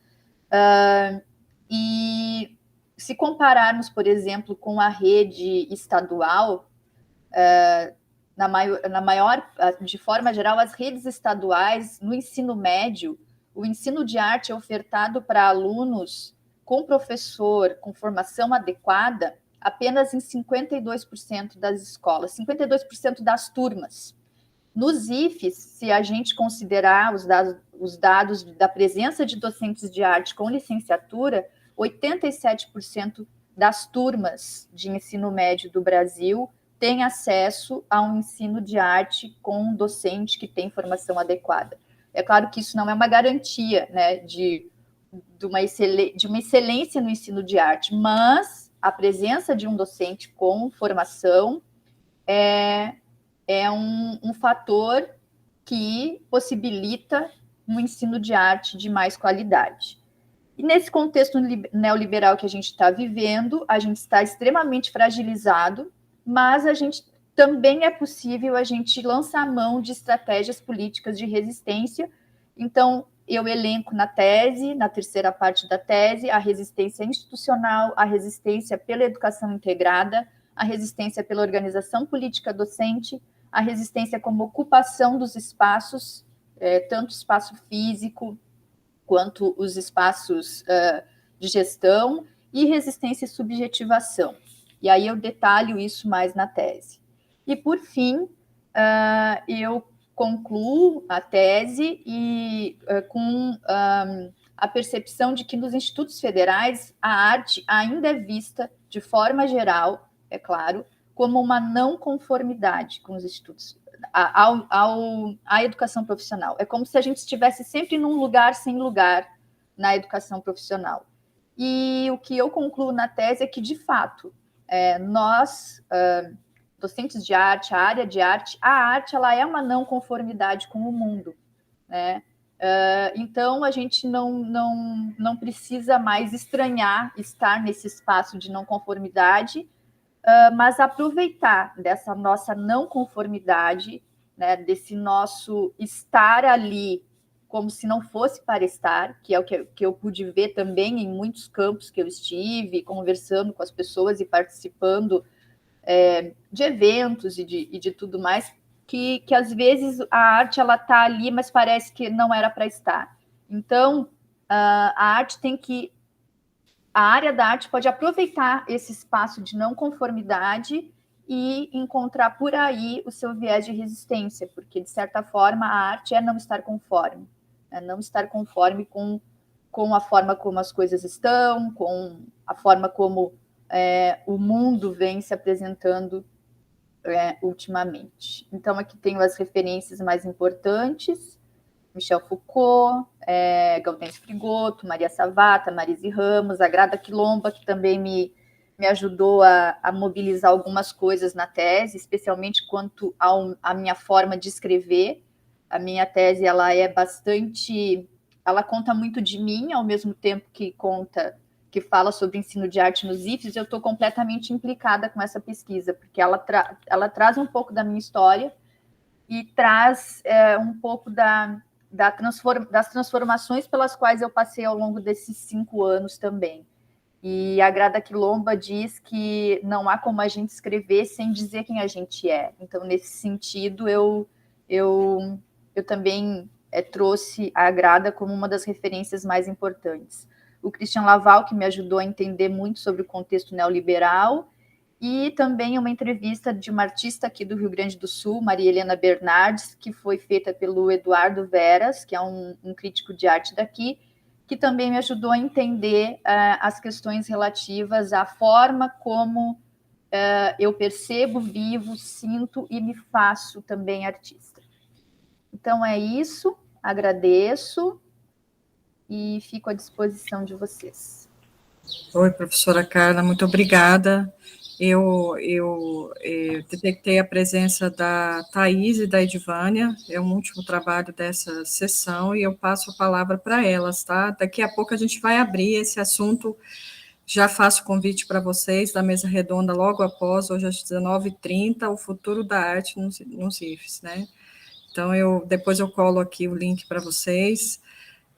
E se compararmos, por exemplo, com a rede estadual, de forma geral, as redes estaduais, no ensino médio, o ensino de arte é ofertado para alunos com professor, com formação adequada, apenas em 52% das escolas, 52% das turmas. Nos IFES, se a gente considerar os dados da presença de docentes de arte com licenciatura, 87% das turmas de ensino médio do Brasil têm acesso a um ensino de arte com um docente que tem formação adequada. É claro que isso não é uma garantia, né, de uma excelência no ensino de arte, mas a presença de um docente com formação é um fator que possibilita um ensino de arte de mais qualidade. E nesse contexto neoliberal que a gente está vivendo, a gente está extremamente fragilizado, mas também é possível a gente lançar mão de estratégias políticas de resistência. Então, eu elenco na tese, na terceira parte da tese, a resistência institucional, a resistência pela educação integrada, a resistência pela organização política docente, a resistência como ocupação dos espaços, tanto espaço físico quanto os espaços de gestão, e resistência e subjetivação. E aí eu detalho isso mais na tese. E, por fim, eu concluo a tese com a percepção de que nos institutos federais a arte ainda é vista, de forma geral, é claro, como uma não conformidade com os institutos, à educação profissional. É como se a gente estivesse sempre num lugar sem lugar na educação profissional. E o que eu concluo na tese é que, de fato, nós, docentes de arte, a área de arte, a arte ela é uma não conformidade com o mundo, né? Então, a gente não precisa mais estranhar estar nesse espaço de não conformidade, mas aproveitar dessa nossa não conformidade, né, desse nosso estar ali como se não fosse para estar, que é o que eu pude ver também em muitos campos que eu estive, conversando com as pessoas e participando de eventos e de tudo mais, que às vezes a arte ela está ali, mas parece que não era para estar. Então, a arte tem que... A área da arte pode aproveitar esse espaço de não conformidade e encontrar por aí o seu viés de resistência, porque, de certa forma, a arte é não estar conforme. Não estar conforme com a forma como as coisas estão, com a forma como o mundo vem se apresentando ultimamente. Então, aqui tenho as referências mais importantes: Michel Foucault, Gaudêncio Frigoto, Maria Savata, Marise Ramos, a Grada Quilomba, que também me ajudou a mobilizar algumas coisas na tese, especialmente quanto à minha forma de escrever. A minha tese ela conta muito de mim, ao mesmo tempo que fala sobre ensino de arte nos IFES. Eu estou completamente implicada com essa pesquisa, porque ela traz um pouco da minha história e traz um pouco das transformações pelas quais eu passei ao longo desses 5 anos também. E a Grada Quilomba diz que não há como a gente escrever sem dizer quem a gente é. Então, nesse sentido, eu também trouxe a Grada como uma das referências mais importantes. O Christian Laval, que me ajudou a entender muito sobre o contexto neoliberal, e também uma entrevista de uma artista aqui do Rio Grande do Sul, Maria Helena Bernardes, que foi feita pelo Eduardo Veras, que é um crítico de arte daqui, que também me ajudou a entender as questões relativas à forma como eu percebo, vivo, sinto e me faço também artista. Então é isso, agradeço e fico à disposição de vocês. Oi, professora Carla, muito obrigada. Eu detectei a presença da Thaís e da Edvânia, é um último trabalho dessa sessão, e eu passo a palavra para elas, tá? Daqui a pouco a gente vai abrir esse assunto, já faço convite para vocês da mesa redonda logo após, hoje às 19h30, o futuro da arte nos IFES, né? Então, depois eu colo aqui o link para vocês.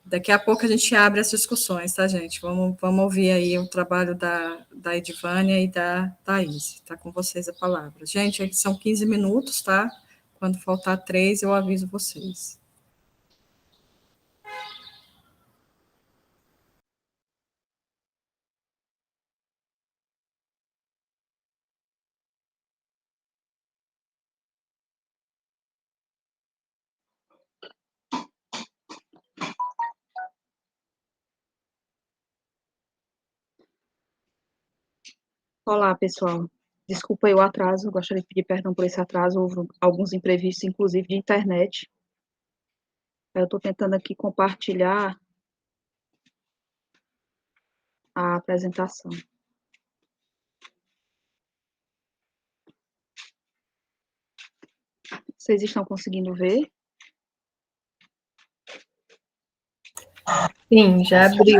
Daqui a pouco a gente abre as discussões, tá, gente? Vamos ouvir aí o trabalho da Edvânia e da Thaís. Está com vocês a palavra. Gente, são 15 minutos, tá? Quando faltar 3, eu aviso vocês. Olá, pessoal. Desculpa aí o atraso, eu gostaria de pedir perdão por esse atraso, houve alguns imprevistos, inclusive de internet. Eu estou tentando aqui compartilhar a apresentação. Vocês estão conseguindo ver? Sim, já abriu.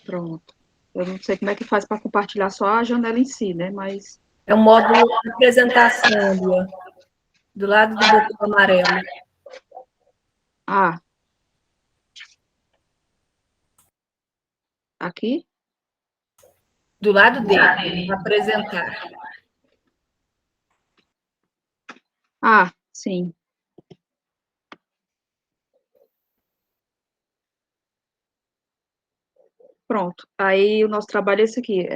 Pronto. Eu não sei como é que faz para compartilhar só a janela em si, né? Mas... É um módulo de apresentação, Lua, do lado do botão amarelo. Ah. Aqui? Do lado dele, apresentar. Ah, sim. Pronto. Aí o nosso trabalho é esse aqui,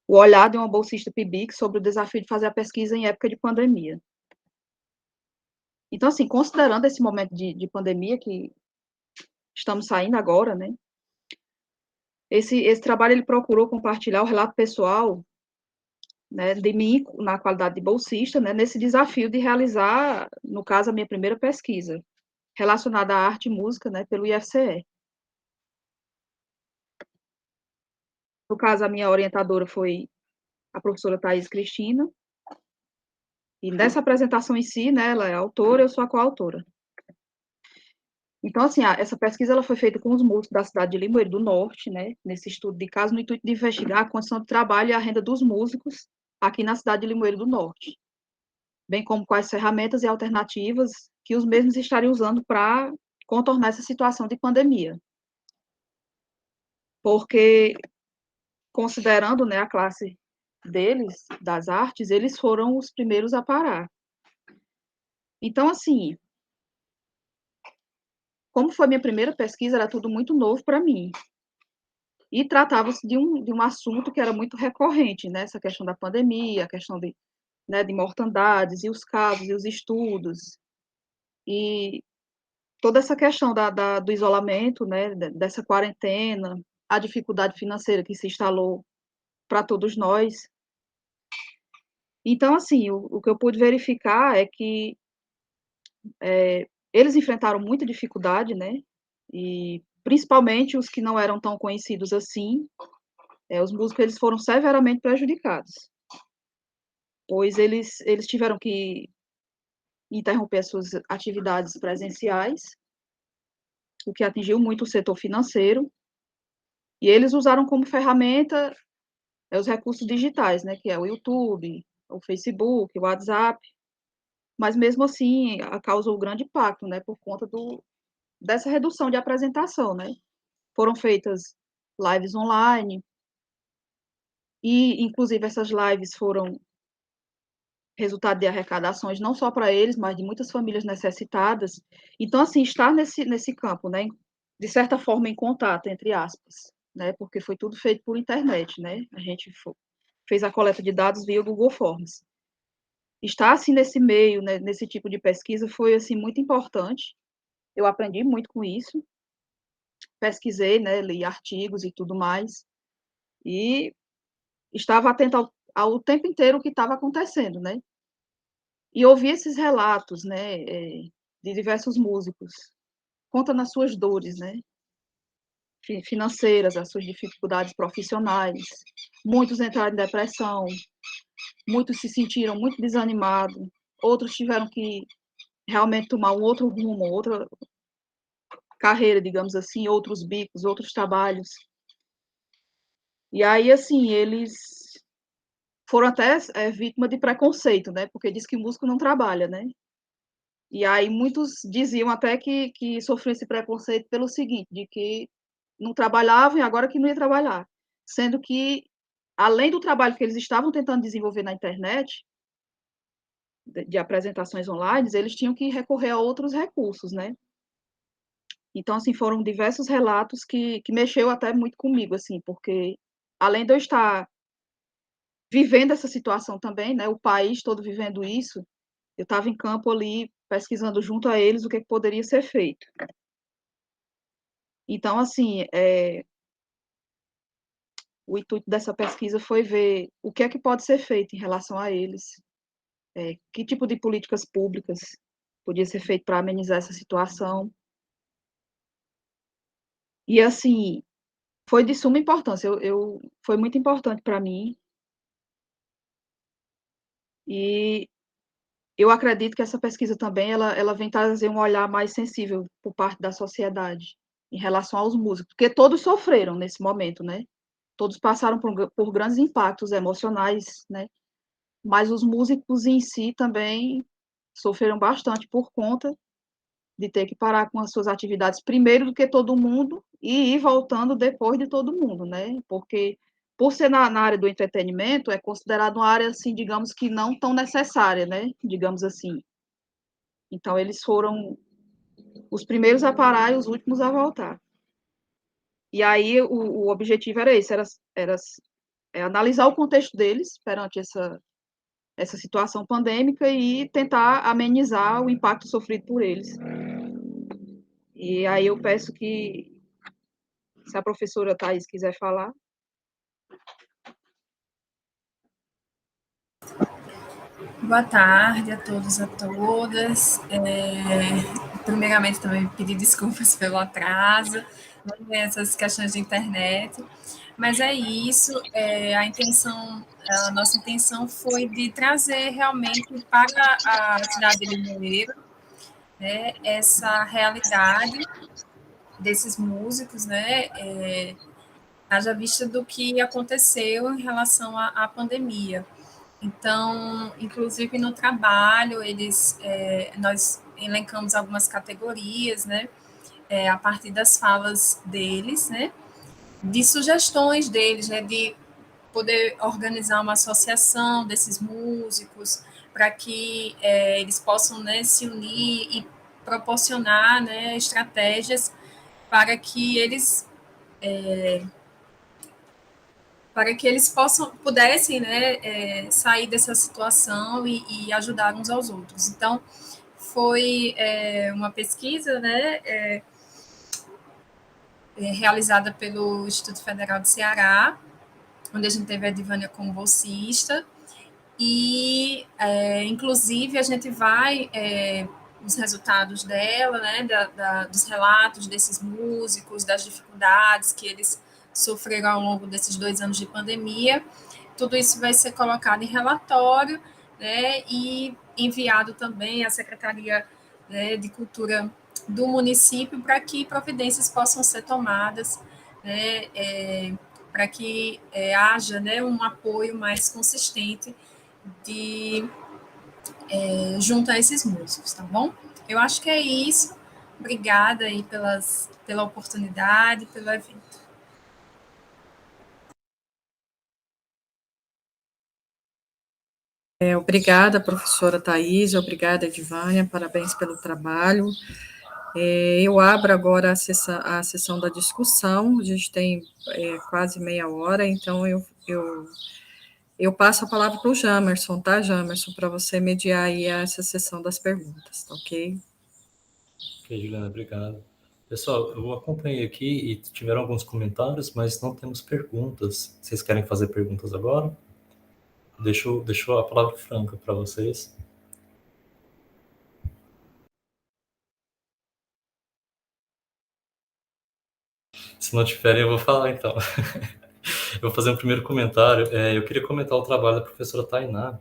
o olhar de uma bolsista PIBIC sobre o desafio de fazer a pesquisa em época de pandemia. Então, assim, considerando esse momento de pandemia que estamos saindo agora, né, esse trabalho ele procurou compartilhar o relato pessoal, né, de mim, na qualidade de bolsista, né, nesse desafio de realizar, no caso, a minha primeira pesquisa, relacionada à arte e música, né, pelo IFCE. No caso, a minha orientadora foi a professora Thaís Cristina, e nessa apresentação em si, né, ela é a autora, eu sou a coautora. Então, assim, essa pesquisa ela foi feita com os músicos da cidade de Limoeiro do Norte, né, nesse estudo de caso, no intuito de investigar a condição de trabalho e a renda dos músicos aqui na cidade de Limoeiro do Norte, bem como quais ferramentas e alternativas que os mesmos estariam usando para contornar essa situação de pandemia. Porque, considerando, né, a classe deles, das artes, eles foram os primeiros a parar. Então, assim, como foi minha primeira pesquisa, era tudo muito novo para mim. E tratava-se de um assunto que era muito recorrente, né? Essa questão da pandemia, a questão né, de mortandades, e os casos, e os estudos, e toda essa questão do isolamento, né, dessa quarentena, a dificuldade financeira que se instalou para todos nós. Então, assim, o que eu pude verificar é que eles enfrentaram muita dificuldade, né? E principalmente os que não eram tão conhecidos assim, os músicos eles foram severamente prejudicados, pois eles tiveram que interromper as suas atividades presenciais, o que atingiu muito o setor financeiro, e eles usaram como ferramenta os recursos digitais, né, que é o YouTube, o Facebook, o WhatsApp, mas mesmo assim causou grande impacto, né, por conta dessa redução de apresentação, né. Foram feitas lives online, e inclusive essas lives foram resultado de arrecadações não só para eles, mas de muitas famílias necessitadas. Então, assim, estar nesse campo, né, de certa forma em contato, entre aspas, né, porque foi tudo feito por internet, né, a gente fez a coleta de dados via Google Forms. Estar, assim, nesse meio, né, nesse tipo de pesquisa foi, assim, muito importante, eu aprendi muito com isso, pesquisei, né, li artigos e tudo mais, e estava atenta ao tempo inteiro o que estava acontecendo, né, e ouvir esses relatos, né, de diversos músicos, contando as suas dores, né, financeiras, as suas dificuldades profissionais. Muitos entraram em depressão, muitos se sentiram muito desanimados, outros tiveram que realmente tomar um outro rumo, outra carreira, digamos assim, outros bicos, outros trabalhos. E aí, assim, eles foram até vítima de preconceito, né, porque diz que músico não trabalha, né. E aí muitos diziam até que sofriam esse preconceito pelo seguinte, de que não trabalhavam e agora que não ia trabalhar. Sendo que, além do trabalho que eles estavam tentando desenvolver na internet, de apresentações online, eles tinham que recorrer a outros recursos, né. Então, assim, foram diversos relatos que mexeu até muito comigo, assim, porque além de eu estar vivendo essa situação também, né, o país todo vivendo isso, eu estava em campo ali, pesquisando junto a eles o que poderia ser feito. Então, assim, o intuito dessa pesquisa foi ver o que é que pode ser feito em relação a eles, que tipo de políticas públicas podia ser feito para amenizar essa situação. E, assim, foi de suma importância, foi muito importante para mim, e eu acredito que essa pesquisa também ela vem trazer um olhar mais sensível por parte da sociedade em relação aos músicos, porque todos sofreram nesse momento, né? Todos passaram por grandes impactos emocionais, né? Mas os músicos em si também sofreram bastante por conta de ter que parar com as suas atividades primeiro do que todo mundo e ir voltando depois de todo mundo, né? Porque, por ser na área do entretenimento, é considerado uma área, assim, digamos que não tão necessária, né? Digamos assim. Então, eles foram os primeiros a parar e os últimos a voltar. E aí, o objetivo era esse, era analisar o contexto deles perante essa situação pandêmica e tentar amenizar o impacto sofrido por eles. E aí eu peço que, se a professora Thais quiser falar. Boa tarde a todos e a todas. Primeiramente, também pedir desculpas pelo atraso, essas questões de internet. Mas é isso, a nossa intenção foi de trazer realmente para a cidade de Limoeiro, né, essa realidade desses músicos, né, haja vista do que aconteceu em relação à pandemia. Então, inclusive no trabalho, nós elencamos algumas categorias, né, a partir das falas deles, né, de sugestões deles, né, de poder organizar uma associação desses músicos para que eles possam, né, se unir e proporcionar, né, estratégias para que eles pudessem, né, sair dessa situação e ajudar uns aos outros. Então, foi uma pesquisa, né, realizada pelo Instituto Federal de Ceará, onde a gente teve a Divânia como bolsista, e, inclusive, a gente vai, os resultados dela, né, dos relatos desses músicos, das dificuldades que eles sofreram ao longo desses 2 anos de pandemia, tudo isso vai ser colocado em relatório, né, e enviado também à Secretaria, né, de Cultura do município para que providências possam ser tomadas, né, para que haja, né, um apoio mais consistente junto a esses músicos, tá bom? Eu acho que é isso. Obrigada aí pela oportunidade, pelo evento. Obrigada, professora Thais, obrigada, Edivânia, parabéns pelo trabalho. Eu abro agora a sessão da discussão, a gente tem quase meia hora, então eu passo a palavra para o Jamerson, tá, Jamerson, para você mediar aí essa sessão das perguntas, tá ok? Ok, Juliana, obrigado. Pessoal, eu acompanhei aqui e tiveram alguns comentários, mas não temos perguntas. Vocês querem fazer perguntas agora? Deixo a palavra franca para vocês. Se não tiverem, eu vou falar, então. Eu vou fazer um primeiro comentário. Eu queria comentar o trabalho da professora Tainá.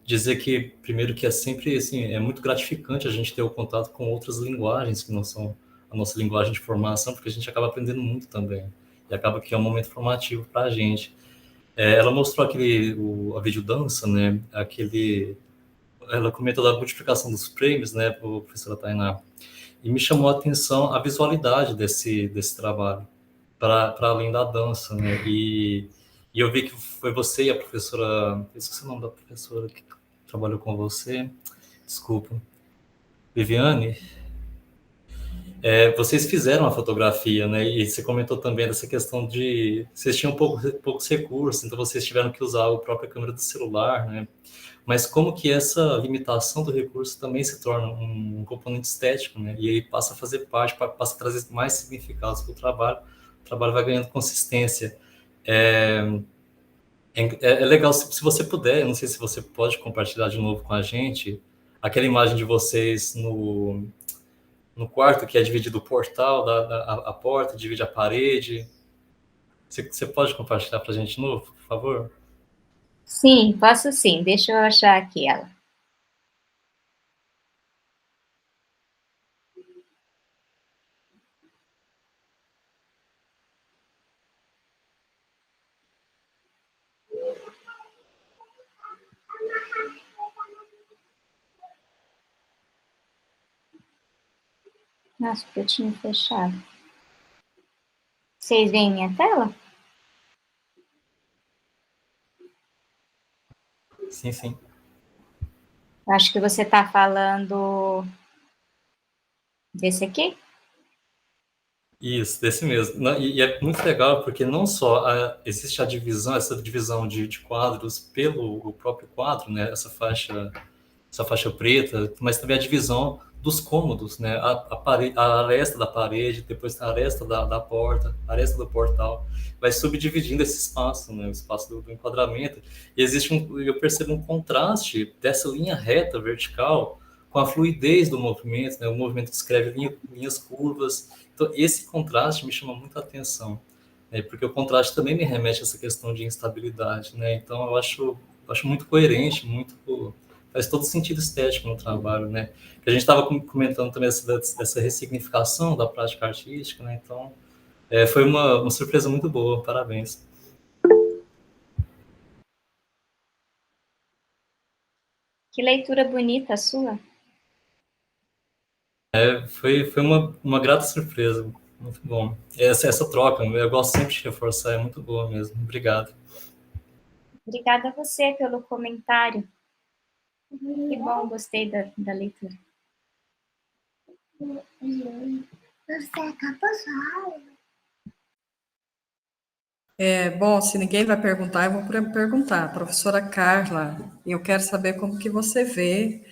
Dizer que, primeiro, que é sempre, assim, é muito gratificante a gente ter o contato com outras linguagens que não são a nossa linguagem de formação, porque a gente acaba aprendendo muito também. E acaba que é um momento formativo para a gente. Ela mostrou a videodança, né? Ela comentou da multiplicação dos frames, né, professora Tainá. E me chamou a atenção a visualidade desse trabalho, para além da dança, né? E eu vi que foi você e a professora, eu esqueci o nome da professora que trabalhou com você, desculpa, Viviane, vocês fizeram a fotografia, né? E você comentou também dessa questão de vocês tinham poucos recursos, então vocês tiveram que usar a própria câmera do celular, né? Mas como que essa limitação do recurso também se torna um componente estético, né? E aí passa a fazer parte, passa a trazer mais significados para o trabalho vai ganhando consistência. É legal, se você puder, eu não sei se você pode compartilhar de novo com a gente, aquela imagem de vocês no quarto, que é dividido o portal, a porta, divide a parede. Você pode compartilhar para a gente de novo, por favor? Sim, posso sim. Deixa eu achar aqui ela. Nossa, porque eu tinha fechado. Vocês veem minha tela? Sim, sim. Acho que você está falando desse aqui? Isso, desse mesmo. E é muito legal porque não só existe a divisão, essa divisão de quadros pelo o próprio quadro, né? Essa faixa preta, mas também a divisão dos cômodos, né? A aresta da parede, depois a aresta da porta, a aresta do portal, vai subdividindo esse espaço, né? O espaço do enquadramento. E eu percebo um contraste dessa linha reta vertical com a fluidez do movimento, né? O movimento descreve linhas curvas. Então, esse contraste me chama muita atenção, né? Porque o contraste também me remete a essa questão de instabilidade, né? Então, eu acho muito coerente, faz todo sentido estético no trabalho, né? Que a gente estava comentando também dessa ressignificação da prática artística, né? Então, foi uma surpresa muito boa, parabéns. Que leitura bonita a sua. Foi uma grata surpresa, muito bom. Essa troca, eu gosto sempre de reforçar, é muito boa mesmo. Obrigado. Obrigada a você pelo comentário. Que bom, gostei da leitura. Bom, se ninguém vai perguntar, eu vou perguntar. Professora Carla, eu quero saber como que você vê,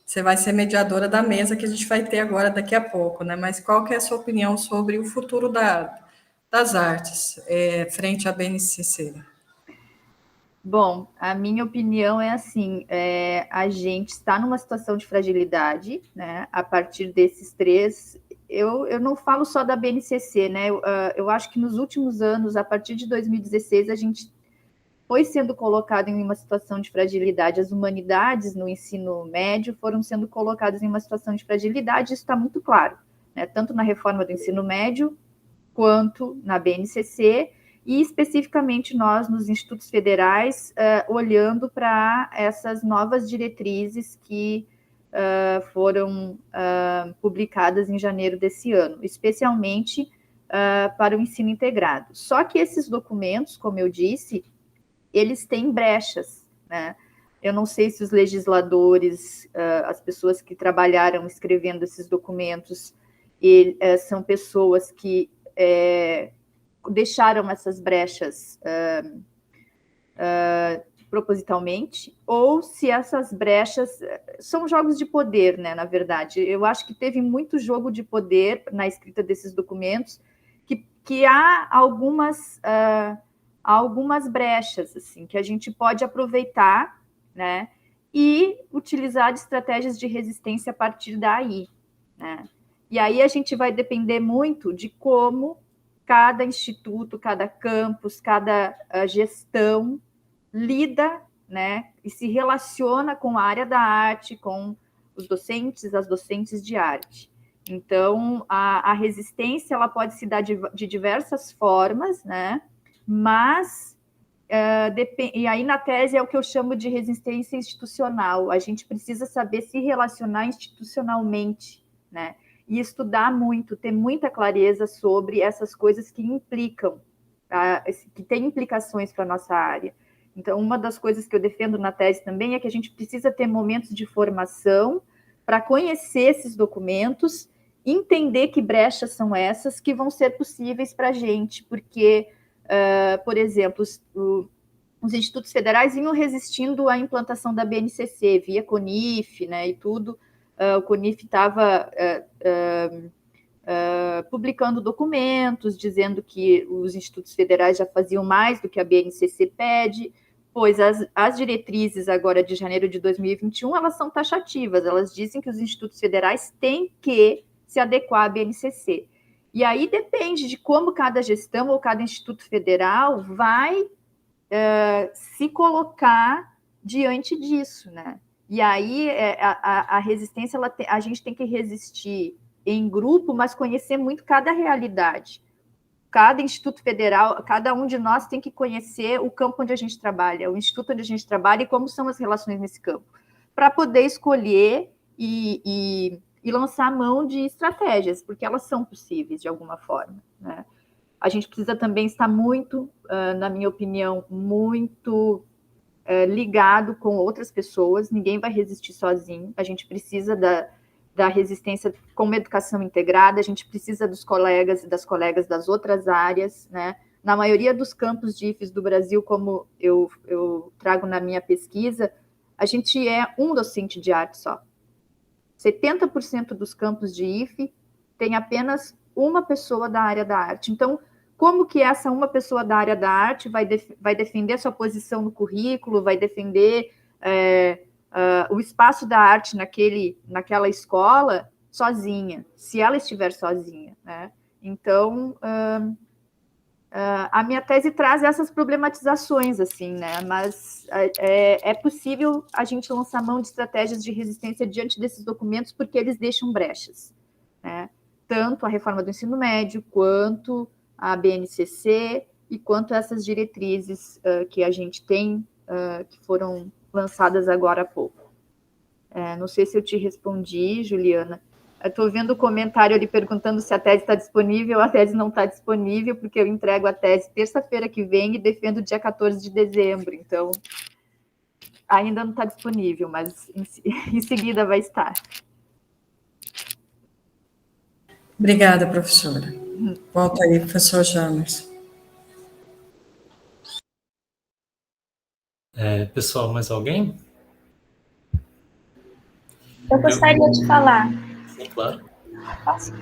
você vai ser mediadora da mesa que a gente vai ter agora daqui a pouco, né? Mas qual que é a sua opinião sobre o futuro das artes frente à BNCC? Bom, a minha opinião é assim, a gente está numa situação de fragilidade, né, a partir desses três, eu não falo só da BNCC, né, eu acho que nos últimos anos, a partir de 2016, a gente foi sendo colocado em uma situação de fragilidade, as humanidades no ensino médio foram sendo colocadas em uma situação de fragilidade, isso está muito claro, né, tanto na reforma do ensino médio, quanto na BNCC, e especificamente nós, nos institutos federais, olhando para essas novas diretrizes que foram publicadas em janeiro desse ano, especialmente para o ensino integrado. Só que esses documentos, como eu disse, eles têm brechas, né? Eu não sei se os legisladores, as pessoas que trabalharam escrevendo esses documentos, são pessoas que deixaram essas brechas propositalmente, ou se essas brechas são jogos de poder, né, na verdade. Eu acho que teve muito jogo de poder na escrita desses documentos, que há algumas brechas, assim, que a gente pode aproveitar, né, e utilizar de estratégias de resistência a partir daí, né. E aí a gente vai depender muito de como cada instituto, cada campus, cada gestão lida, né, e se relaciona com a área da arte, com os docentes, as docentes de arte. Então, a resistência ela pode se dar de diversas formas, né, mas e aí na tese é o que eu chamo de resistência institucional. A gente precisa saber se relacionar institucionalmente, né, e estudar muito, ter muita clareza sobre essas coisas que implicam, que têm implicações para a nossa área. Então, uma das coisas que eu defendo na tese também é que a gente precisa ter momentos de formação para conhecer esses documentos, entender que brechas são essas que vão ser possíveis para a gente, porque, por exemplo, os institutos federais vinham resistindo à implantação da BNCC, via CONIF, né, e tudo. O CONIF estava publicando documentos, dizendo que os institutos federais já faziam mais do que a BNCC pede, pois as diretrizes agora de janeiro de 2021, elas são taxativas, elas dizem que os institutos federais têm que se adequar à BNCC. E aí depende de como cada gestão ou cada instituto federal vai se colocar diante disso, né? E aí a resistência, a gente tem que resistir em grupo, mas conhecer muito cada realidade. Cada instituto federal, cada um de nós tem que conhecer o campo onde a gente trabalha, o instituto onde a gente trabalha e como são as relações nesse campo, para poder escolher e e lançar a mão de estratégias, porque elas são possíveis de alguma forma, né? A gente precisa também estar muito, na minha opinião, muito ligado com outras pessoas, ninguém vai resistir sozinho, a gente precisa da resistência com uma educação integrada, a gente precisa dos colegas e das colegas das outras áreas, né? Na maioria dos campos de IFES do Brasil, como eu trago na minha pesquisa, a gente é um docente de arte só. 70% dos campos de IFE tem apenas uma pessoa da área da arte. Então, como que essa uma pessoa da área da arte vai defender sua posição no currículo, vai defender o espaço da arte naquela escola sozinha, se ela estiver sozinha, né? Então, a minha tese traz essas problematizações, assim, né? Mas é possível a gente lançar mão de estratégias de resistência diante desses documentos, porque eles deixam brechas, né? Tanto a reforma do ensino médio, quanto a BNCC, e quanto essas diretrizes que a gente tem, que foram lançadas agora há pouco. Não sei se eu te respondi, Juliana. Estou vendo o comentário ali perguntando se a tese está disponível. A tese não está disponível, porque eu entrego a tese terça-feira que vem e defendo dia 14 de dezembro. Então, ainda não está disponível, mas em seguida vai estar. Obrigada, professora. Volta aí, professor James. Pessoal, mais alguém? Eu gostaria de falar. Sim, claro. Posso?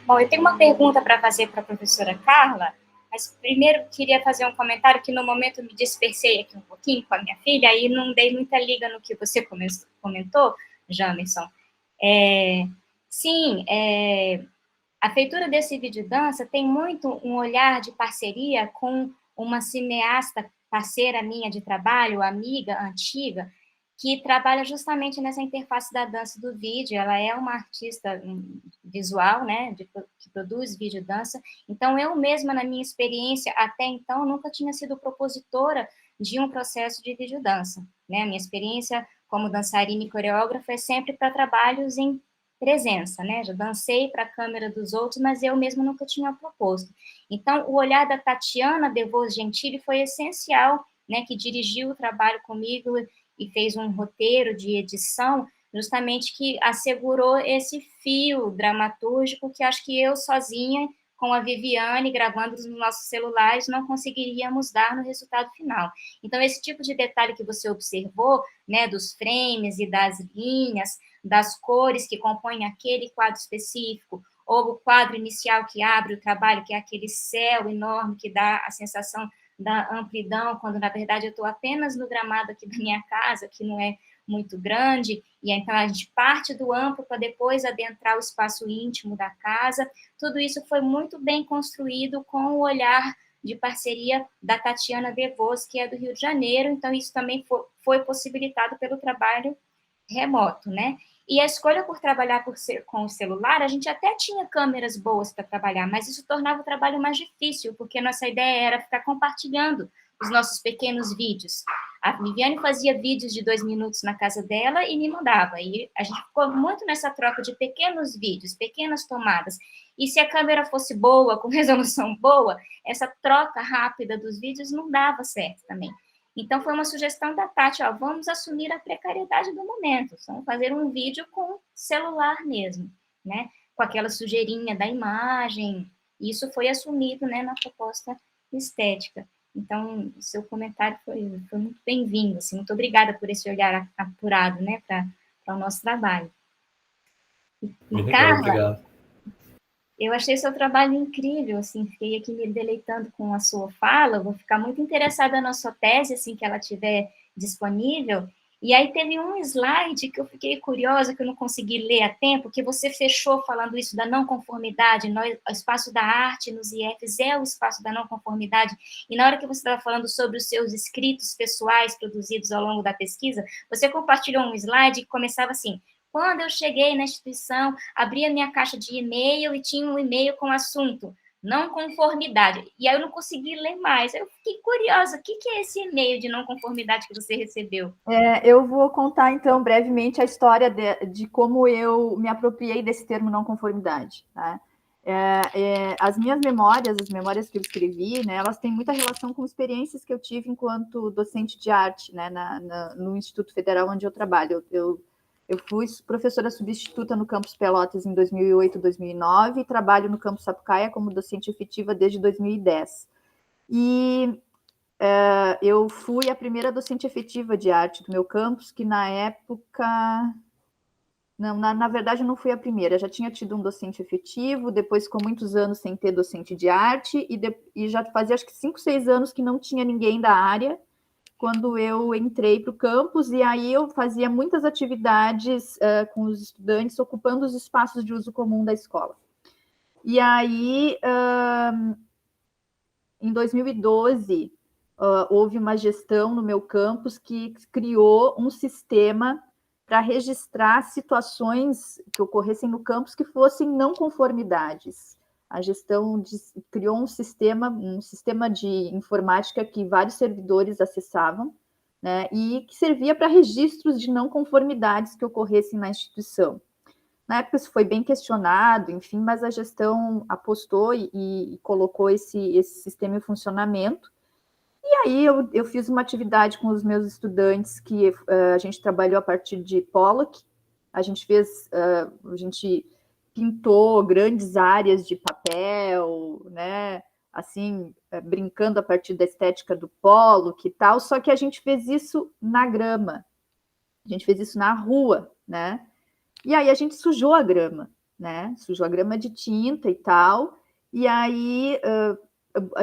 Bom, eu tenho uma pergunta para fazer para a professora Carla, mas primeiro queria fazer um comentário que no momento me dispersei aqui um pouquinho com a minha filha e não dei muita liga no que você comentou, Jamerson. Sim, a feitura desse vídeo dança tem muito um olhar de parceria com uma cineasta parceira minha de trabalho, amiga, antiga, que trabalha justamente nessa interface da dança e do vídeo. Ela é uma artista visual, né, que produz vídeo dança. Então, eu mesma, na minha experiência, até então, nunca tinha sido propositora de um processo de vídeo dança, né? A minha experiência como dançarina e coreógrafa é sempre para trabalhos em presença, né? Já dancei para a câmera dos outros, mas eu mesma nunca tinha proposto. Então, o olhar da Tatiana Devos Gentili foi essencial, né, que dirigiu o trabalho comigo e fez um roteiro de edição, justamente que assegurou esse fio dramatúrgico que acho que eu sozinha, com a Viviane, gravando nos nossos celulares, não conseguiríamos dar no resultado final. Então, esse tipo de detalhe que você observou, né, dos frames e das linhas, das cores que compõem aquele quadro específico, ou o quadro inicial que abre o trabalho, que é aquele céu enorme que dá a sensação da amplidão, quando, na verdade, eu estou apenas no gramado aqui da minha casa, que não é muito grande, e então a gente parte do amplo para depois adentrar o espaço íntimo da casa. Tudo isso foi muito bem construído com o olhar de parceria da Tatiana Devos, que é do Rio de Janeiro, então isso também foi possibilitado pelo trabalho remoto, né? E a escolha por trabalhar com o celular, a gente até tinha câmeras boas para trabalhar, mas isso tornava o trabalho mais difícil, porque a nossa ideia era ficar compartilhando os nossos pequenos vídeos. A Viviane fazia vídeos de 2 minutos na casa dela e me mandava, e a gente ficou muito nessa troca de pequenos vídeos, pequenas tomadas, e se a câmera fosse boa, com resolução boa, essa troca rápida dos vídeos não dava certo também. Então, foi uma sugestão da Tati, vamos assumir a precariedade do momento, vamos fazer um vídeo com celular mesmo, né? Com aquela sujeirinha da imagem, isso foi assumido, né, na proposta estética. Então, o seu comentário foi muito bem-vindo, assim, muito obrigada por esse olhar apurado, né, para o nosso trabalho. E Carla, obrigado. Eu achei seu trabalho incrível, assim, fiquei aqui me deleitando com a sua fala, vou ficar muito interessada na sua tese, assim, que ela tiver disponível. E aí teve um slide que eu fiquei curiosa, que eu não consegui ler a tempo, que você fechou falando isso da não conformidade, o espaço da arte nos IFs é o espaço da não conformidade, e na hora que você estava falando sobre os seus escritos pessoais produzidos ao longo da pesquisa, você compartilhou um slide que começava assim: quando eu cheguei na instituição, abri a minha caixa de e-mail e tinha um e-mail com o assunto Não conformidade. E aí eu não consegui ler mais. Eu fiquei curiosa, o que é esse e-mail de não conformidade que você recebeu? Eu vou contar, então, brevemente a história de como eu me apropriei desse termo não conformidade. Tá? As minhas memórias, as memórias que eu escrevi, né, elas têm muita relação com experiências que eu tive enquanto docente de arte, né, no Instituto Federal onde eu trabalho. Eu fui professora substituta no Campus Pelotas em 2008, 2009 e trabalho no Campus Sapucaia como docente efetiva desde 2010. E eu fui a primeira docente efetiva de arte do meu campus, que na época... Não, na verdade, eu não fui a primeira. Já tinha tido um docente efetivo, depois ficou muitos anos sem ter docente de arte, e já fazia acho que 5, 6 anos que não tinha ninguém da área, quando eu entrei para o campus, e aí eu fazia muitas atividades com os estudantes, ocupando os espaços de uso comum da escola. E aí, em 2012, houve uma gestão no meu campus que criou um sistema para registrar situações que ocorressem no campus que fossem não conformidades. A gestão criou um sistema de informática que vários servidores acessavam, né, e que servia para registros de não conformidades que ocorressem na instituição. Na época isso foi bem questionado, enfim, mas a gestão apostou e colocou esse sistema em funcionamento. E aí eu fiz uma atividade com os meus estudantes que a gente trabalhou a partir de Pollock. A gente pintou grandes áreas de papel, né? Assim, brincando a partir da estética do Pollock e tal, só que a gente fez isso na grama. A gente fez isso na rua, né? E aí a gente sujou a grama, né? Sujou a grama de tinta e tal. E aí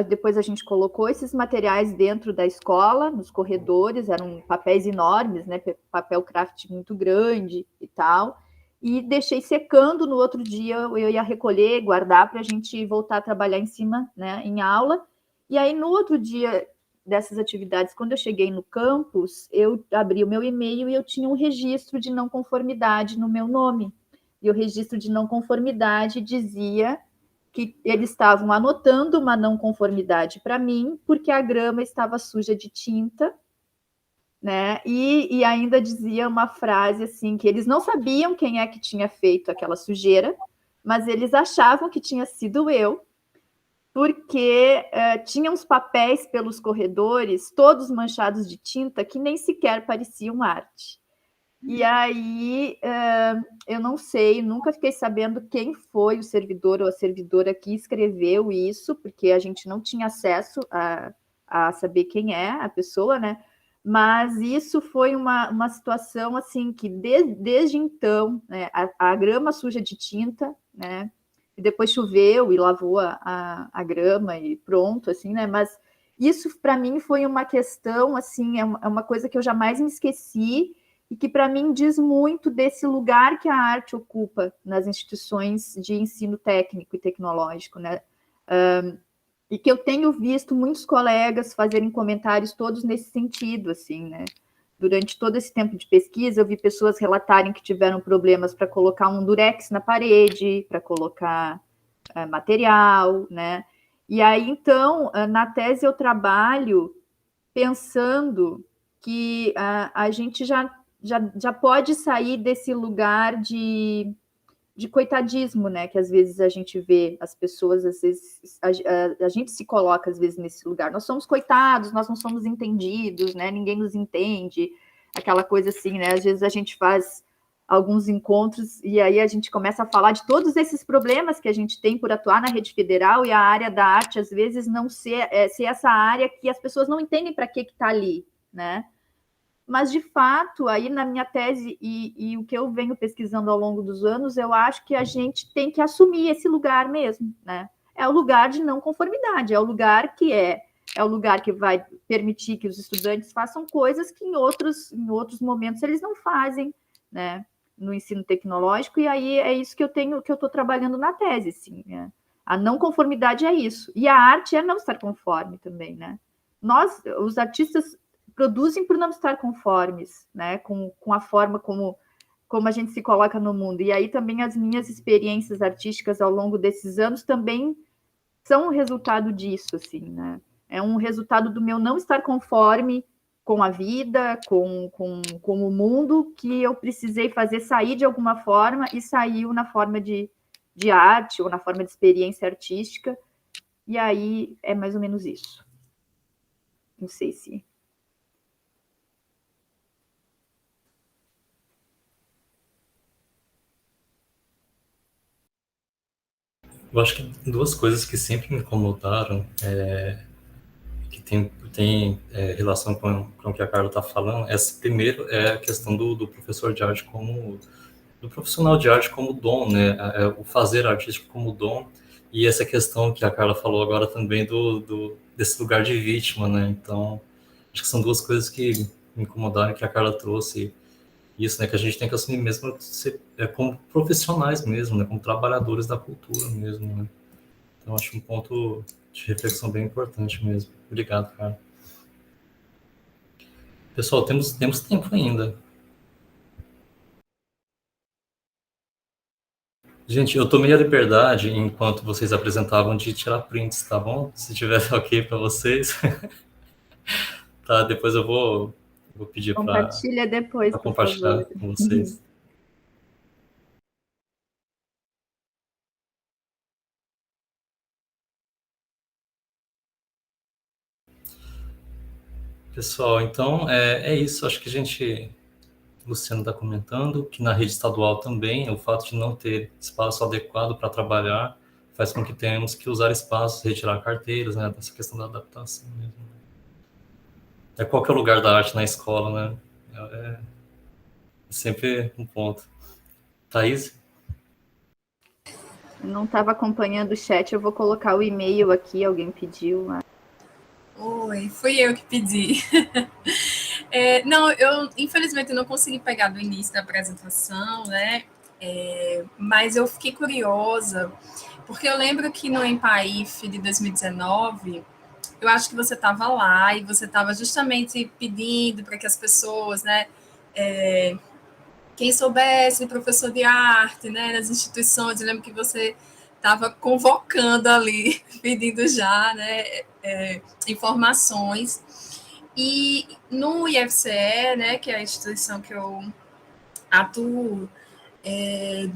depois a gente colocou esses materiais dentro da escola, nos corredores, eram papéis enormes, né? Papel craft muito grande e tal. E deixei secando. No outro dia eu ia recolher, guardar para a gente voltar a trabalhar em cima, né? Em aula. E aí no outro dia dessas atividades, quando eu cheguei no campus, eu abri o meu e-mail e eu tinha um registro de não conformidade no meu nome. E o registro de não conformidade dizia que eles estavam anotando uma não conformidade para mim, porque a grama estava suja de tinta, né? E ainda dizia uma frase assim, que eles não sabiam quem é que tinha feito aquela sujeira, mas eles achavam que tinha sido eu, porque tinha uns papéis pelos corredores, todos manchados de tinta, que nem sequer pareciam arte. E aí, eu não sei, nunca fiquei sabendo quem foi o servidor ou a servidora que escreveu isso, porque a gente não tinha acesso a saber quem é a pessoa, né? Mas isso foi uma situação, assim, que desde então, né, a grama suja de tinta, né? E depois choveu e lavou a grama e pronto, assim, né? Mas isso, para mim, foi uma questão, assim, é uma coisa que eu jamais me esqueci, e que, para mim, diz muito desse lugar que a arte ocupa nas instituições de ensino técnico e tecnológico, né? E que eu tenho visto muitos colegas fazerem comentários todos nesse sentido, assim, né? Durante todo esse tempo de pesquisa, eu vi pessoas relatarem que tiveram problemas para colocar um durex na parede, para colocar material, né? E aí, então, na tese eu trabalho pensando que a gente já pode sair desse lugar de coitadismo, né? Que às vezes a gente vê as pessoas, às vezes a gente se coloca às vezes nesse lugar. Nós somos coitados, nós não somos entendidos, né? Ninguém nos entende, aquela coisa assim, né? Às vezes a gente faz alguns encontros e aí a gente começa a falar de todos esses problemas que a gente tem por atuar na rede federal, e a área da arte às vezes não ser essa área que as pessoas não entendem para que está ali, né? Mas, de fato, aí na minha tese e o que eu venho pesquisando ao longo dos anos, eu acho que a gente tem que assumir esse lugar mesmo, né? É o lugar de não conformidade, é o lugar que o lugar que vai permitir que os estudantes façam coisas que em outros momentos eles não fazem, né? No ensino tecnológico, e aí é isso que eu estou trabalhando na tese, assim, né? A não conformidade é isso. E a arte é não estar conforme também, né? Nós, os artistas, produzem por não estar conformes, né, com a forma como a gente se coloca no mundo. E aí também as minhas experiências artísticas ao longo desses anos também são o resultado disso, assim, né? É um resultado do meu não estar conforme com a vida, com o mundo, que eu precisei fazer sair de alguma forma, e saiu na forma de arte, ou na forma de experiência artística, e aí é mais ou menos isso. Não sei se... Eu acho que duas coisas que sempre me incomodaram, que tem relação com o que a Carla está falando. Primeiro é a questão do professor de arte do profissional de arte como dom, né? O fazer artístico como dom, e essa questão que a Carla falou agora também desse lugar de vítima, né? Então, acho que são duas coisas que me incomodaram, que a Carla trouxe. Isso, né? Que a gente tem que assumir mesmo como profissionais mesmo, né? Como trabalhadores da cultura mesmo, né? Então, acho um ponto de reflexão bem importante mesmo. Obrigado, cara. Pessoal, temos tempo ainda. Gente, eu tomei a liberdade, enquanto vocês apresentavam, de tirar prints, tá bom? Se tiver ok para vocês. Tá, depois eu vou pedir para Compartilha depois, por compartilhar favor. com vocês. Pessoal, então é isso. Acho que o Luciano está comentando que na rede estadual também o fato de não ter espaço adequado para trabalhar faz com que tenhamos que usar espaços, retirar carteiras, né? Essa questão da adaptação mesmo. É qualquer lugar da arte na escola, né? É sempre um ponto. Thaís? Não estava acompanhando o chat, eu vou colocar o e-mail aqui, alguém pediu. Oi, fui eu que pedi. Não, eu infelizmente não consegui pegar do início da apresentação, né? Mas eu fiquei curiosa, porque eu lembro que no Empaif de 2019, eu acho que você estava lá e você estava justamente pedindo para que as pessoas, né? Quem soubesse, professor de arte, né? Nas instituições, eu lembro que você estava convocando ali, pedindo já, né? Informações. E no IFCE, né, que é a instituição que eu atuo,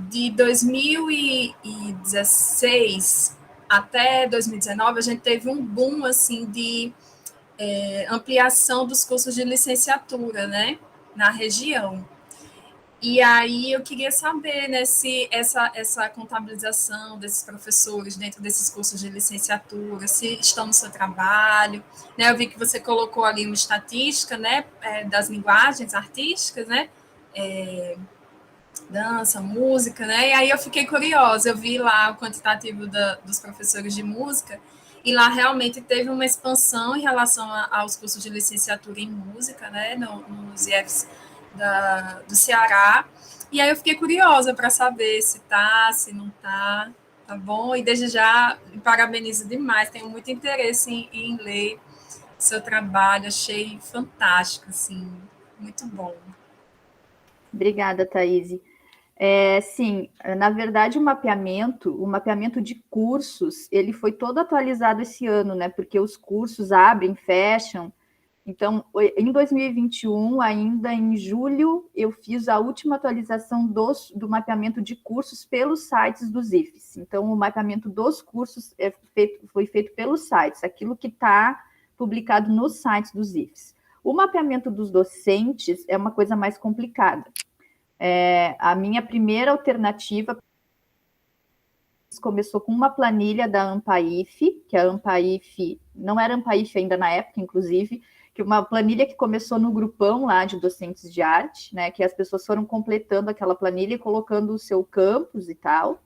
de 2016 até 2019, a gente teve um boom assim, de ampliação dos cursos de licenciatura, né, na região. E aí eu queria saber, né, se essa contabilização desses professores dentro desses cursos de licenciatura, se estão no seu trabalho, né? Eu vi que você colocou ali uma estatística, né, das linguagens artísticas, né, dança, música, né? E aí eu fiquei curiosa, eu vi lá o quantitativo dos professores de música, e lá realmente teve uma expansão em relação aos cursos de licenciatura em música, né, nos IFs do Ceará, e aí eu fiquei curiosa para saber se tá, se não tá bom, e desde já me parabenizo demais, tenho muito interesse em ler seu trabalho, achei fantástico, assim, muito bom. Obrigada, Thaís. Sim, na verdade, o mapeamento de cursos, ele foi todo atualizado esse ano, né? Porque os cursos abrem, fecham. Então, em 2021, ainda em julho, eu fiz a última atualização do mapeamento de cursos pelos sites dos IFES. Então, o mapeamento dos cursos foi feito pelos sites, aquilo que está publicado nos sites dos IFES. O mapeamento dos docentes é uma coisa mais complicada. A minha primeira alternativa começou com uma planilha da Ampaif, que a Ampaif, não era Ampaif ainda na época, inclusive, que uma planilha que começou no grupão lá de docentes de arte, né, que as pessoas foram completando aquela planilha e colocando o seu campus e tal.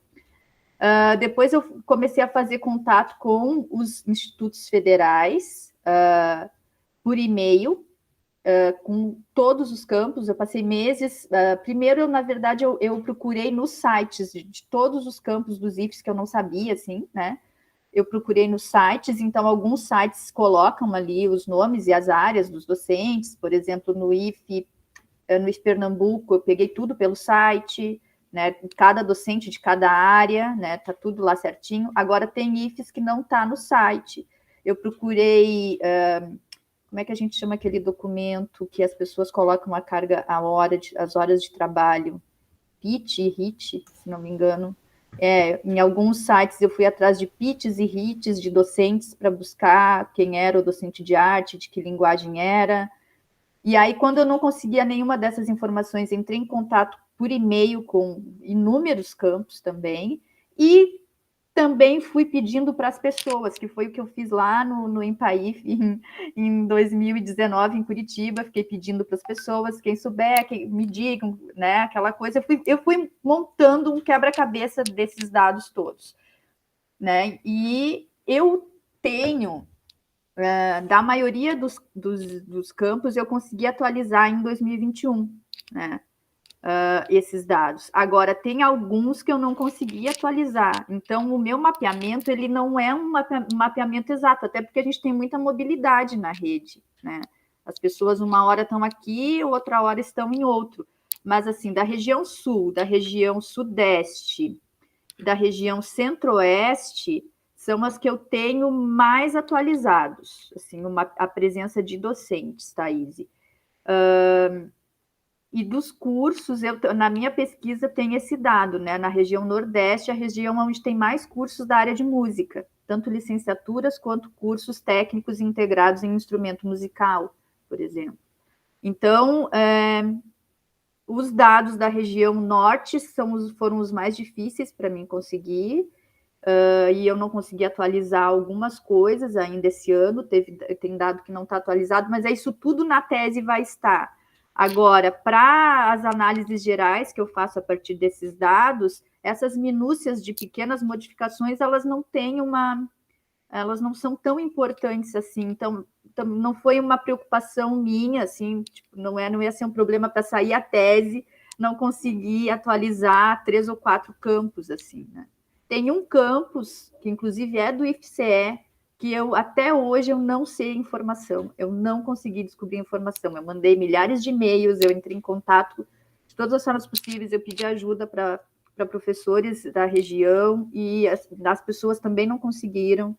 Depois eu comecei a fazer contato com os institutos federais por e-mail, com todos os campos. Eu passei meses. Primeiro, na verdade, eu procurei nos sites de todos os campos dos IFES, que eu não sabia, assim, né? Eu procurei nos sites, então alguns sites colocam ali os nomes e as áreas dos docentes. Por exemplo, no IF Pernambuco, eu peguei tudo pelo site. né? Cada docente de cada área, né? Tá tudo lá certinho. Agora tem IFES que não tá no site. Eu procurei, como é que a gente chama aquele documento que as pessoas colocam a carga, as horas de trabalho? HIT, se não me engano. Em alguns sites eu fui atrás de PITs e HITs de docentes para buscar quem era o docente de arte, de que linguagem era. E aí, quando eu não conseguia nenhuma dessas informações, entrei em contato por e-mail com inúmeros campos também, e também fui pedindo para as pessoas, que foi o que eu fiz lá no Empaif em 2019, em Curitiba, fiquei pedindo para as pessoas, quem souber, quem me digam, né, aquela coisa, eu fui montando um quebra-cabeça desses dados todos, né, e eu tenho, da maioria dos campos, eu consegui atualizar em 2021, né, esses dados. Agora, tem alguns que eu não consegui atualizar. Então, o meu mapeamento, ele não é um mapeamento exato, até porque a gente tem muita mobilidade na rede, né? As pessoas uma hora estão aqui, outra hora estão em outro. Mas, assim, da região sul, da região sudeste, da região centro-oeste, são as que eu tenho mais atualizados, assim, a presença de docentes, Thaís. E dos cursos, na minha pesquisa tem esse dado, né? Na região Nordeste, a região onde tem mais cursos da área de música, tanto licenciaturas quanto cursos técnicos integrados em instrumento musical, por exemplo. Então, os dados da região Norte foram os mais difíceis para mim conseguir, e eu não consegui atualizar algumas coisas ainda esse ano, tem dado que não está atualizado, mas isso tudo na tese vai estar. Agora, para as análises gerais que eu faço a partir desses dados, essas minúcias de pequenas modificações, elas não são tão importantes assim. Então, não foi uma preocupação minha, assim, tipo, não ia ser um problema para sair a tese, não conseguir atualizar 3 ou 4 campos, assim, né? Tem um campus, que inclusive é do IFCE, que até hoje eu não sei informação, eu não consegui descobrir informação, eu mandei milhares de e-mails, eu entrei em contato de todas as formas possíveis, eu pedi ajuda para professores da região, e as pessoas também não conseguiram,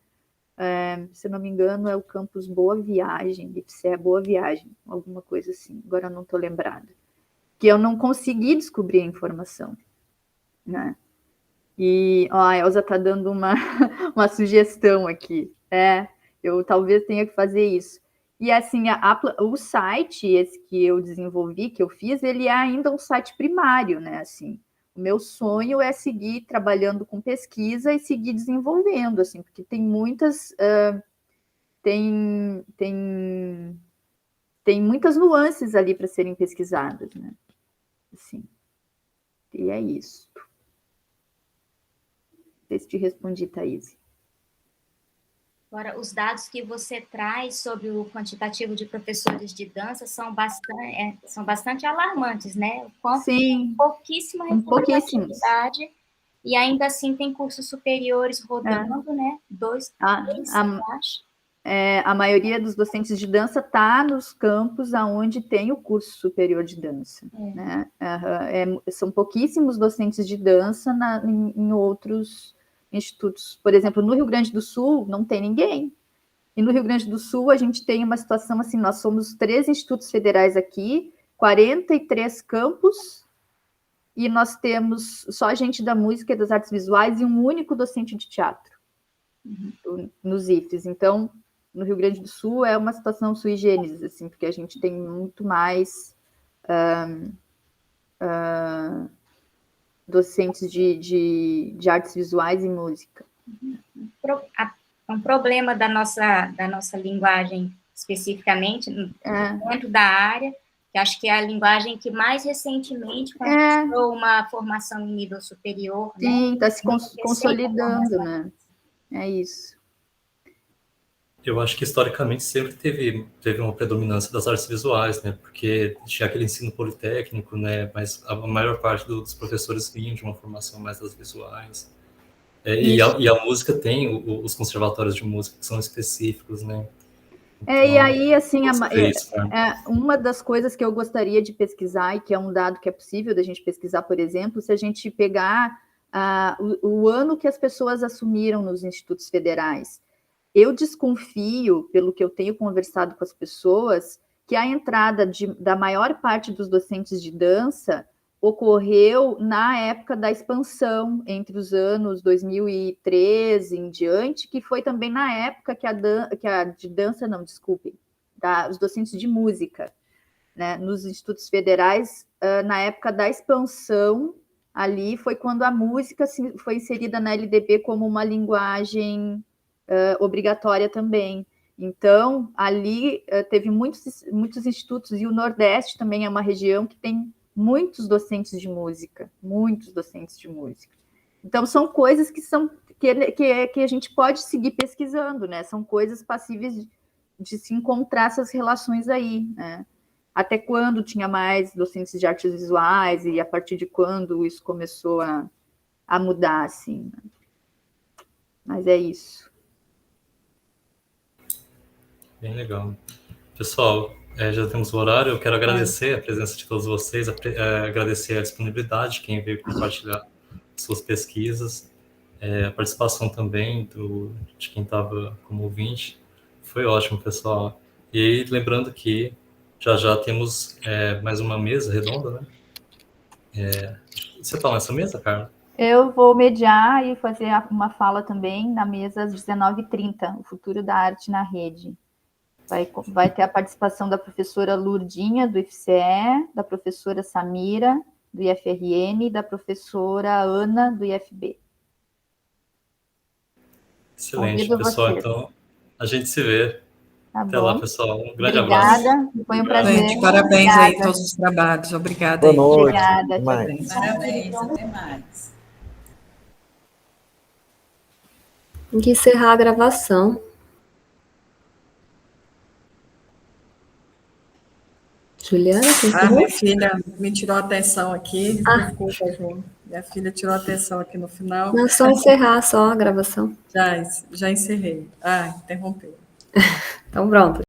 se não me engano, é o campus Boa Viagem, IFCE Boa Viagem, alguma coisa assim, agora eu não estou lembrada, que eu não consegui descobrir a informação, né? E a Elza está dando uma sugestão aqui. Eu talvez tenha que fazer isso. E assim, o site, esse que eu desenvolvi, que eu fiz, ele é ainda um site primário, né? Assim, o meu sonho é seguir trabalhando com pesquisa e seguir desenvolvendo, assim, porque tem muitas tem muitas nuances ali para serem pesquisadas, né? Assim, e é isso. Não sei se te respondi, Thaís. Agora, os dados que você traz sobre o quantitativo de professores de dança são bastante alarmantes, né? Sim. Pouquíssima representatividade, e ainda assim tem cursos superiores rodando, né? 2, 3, eu acho. A maioria dos docentes de dança está nos campos onde tem o curso superior de dança, né? São pouquíssimos docentes de dança em outros institutos. Por exemplo, no Rio Grande do Sul não tem ninguém. E no Rio Grande do Sul a gente tem uma situação assim, nós somos 3 institutos federais aqui, 43 campos, e nós temos só gente da música e das artes visuais e um único docente de teatro nos IFES. Então, no Rio Grande do Sul é uma situação sui generis, assim, porque a gente tem muito mais docentes de artes visuais e música. Um problema da nossa linguagem, especificamente, dentro da área, que acho que é a linguagem que mais recentemente conquistou uma formação em nível superior. Sim, está se consolidando, né? É isso. Eu acho que historicamente sempre teve uma predominância das artes visuais, né? Porque tinha aquele ensino politécnico, né? Mas a maior parte dos professores vinham de uma formação mais das visuais. E a música tem os conservatórios de música que são específicos, né? E aí, assim, Isso, uma das coisas que eu gostaria de pesquisar, e que é um dado que é possível da gente pesquisar, por exemplo, se a gente pegar o ano que as pessoas assumiram nos institutos federais. Eu desconfio, pelo que eu tenho conversado com as pessoas, que a entrada da maior parte dos docentes de dança ocorreu na época da expansão, entre os anos 2013 em diante, que foi também na época os docentes de música, né, nos institutos federais, na época da expansão, ali foi quando a música foi inserida na LDB como uma linguagem obrigatória também. Então, ali teve muitos institutos, e o Nordeste também é uma região que tem muitos docentes de música. Então, são coisas que a gente pode seguir pesquisando, né? São coisas passíveis de se encontrar essas relações aí, né? Até quando tinha mais docentes de artes visuais e a partir de quando isso começou a mudar, assim. Né? Mas é isso. Bem legal. Pessoal, já temos o horário. Eu quero agradecer a presença de todos vocês, agradecer a disponibilidade, quem veio compartilhar suas pesquisas, a participação também de quem estava como ouvinte. Foi ótimo, pessoal. E lembrando que já temos mais uma mesa redonda, né? Você está nessa mesa, Carla? Eu vou mediar e fazer uma fala também na mesa às 19h30, o futuro da arte na rede. Vai ter a participação da professora Lurdinha, do IFCE, da professora Samira, do IFRN, e da professora Ana, do IFB. Excelente, pessoal. Vocês. Então, a gente se vê. Tá Até bom. lá, pessoal. Um grande abraço. Obrigada. Foi um prazer. Gente, parabéns Obrigada. aí a todos os trabalhos. Obrigada. Boa noite. Obrigada. Parabéns, até mais. Tem que encerrar a gravação. Juliana, minha filha me tirou a atenção aqui. Desculpa, Ju. Minha filha tirou a atenção aqui no final. Não, só encerrar só a gravação. Já encerrei. Interrompeu. Então, pronto.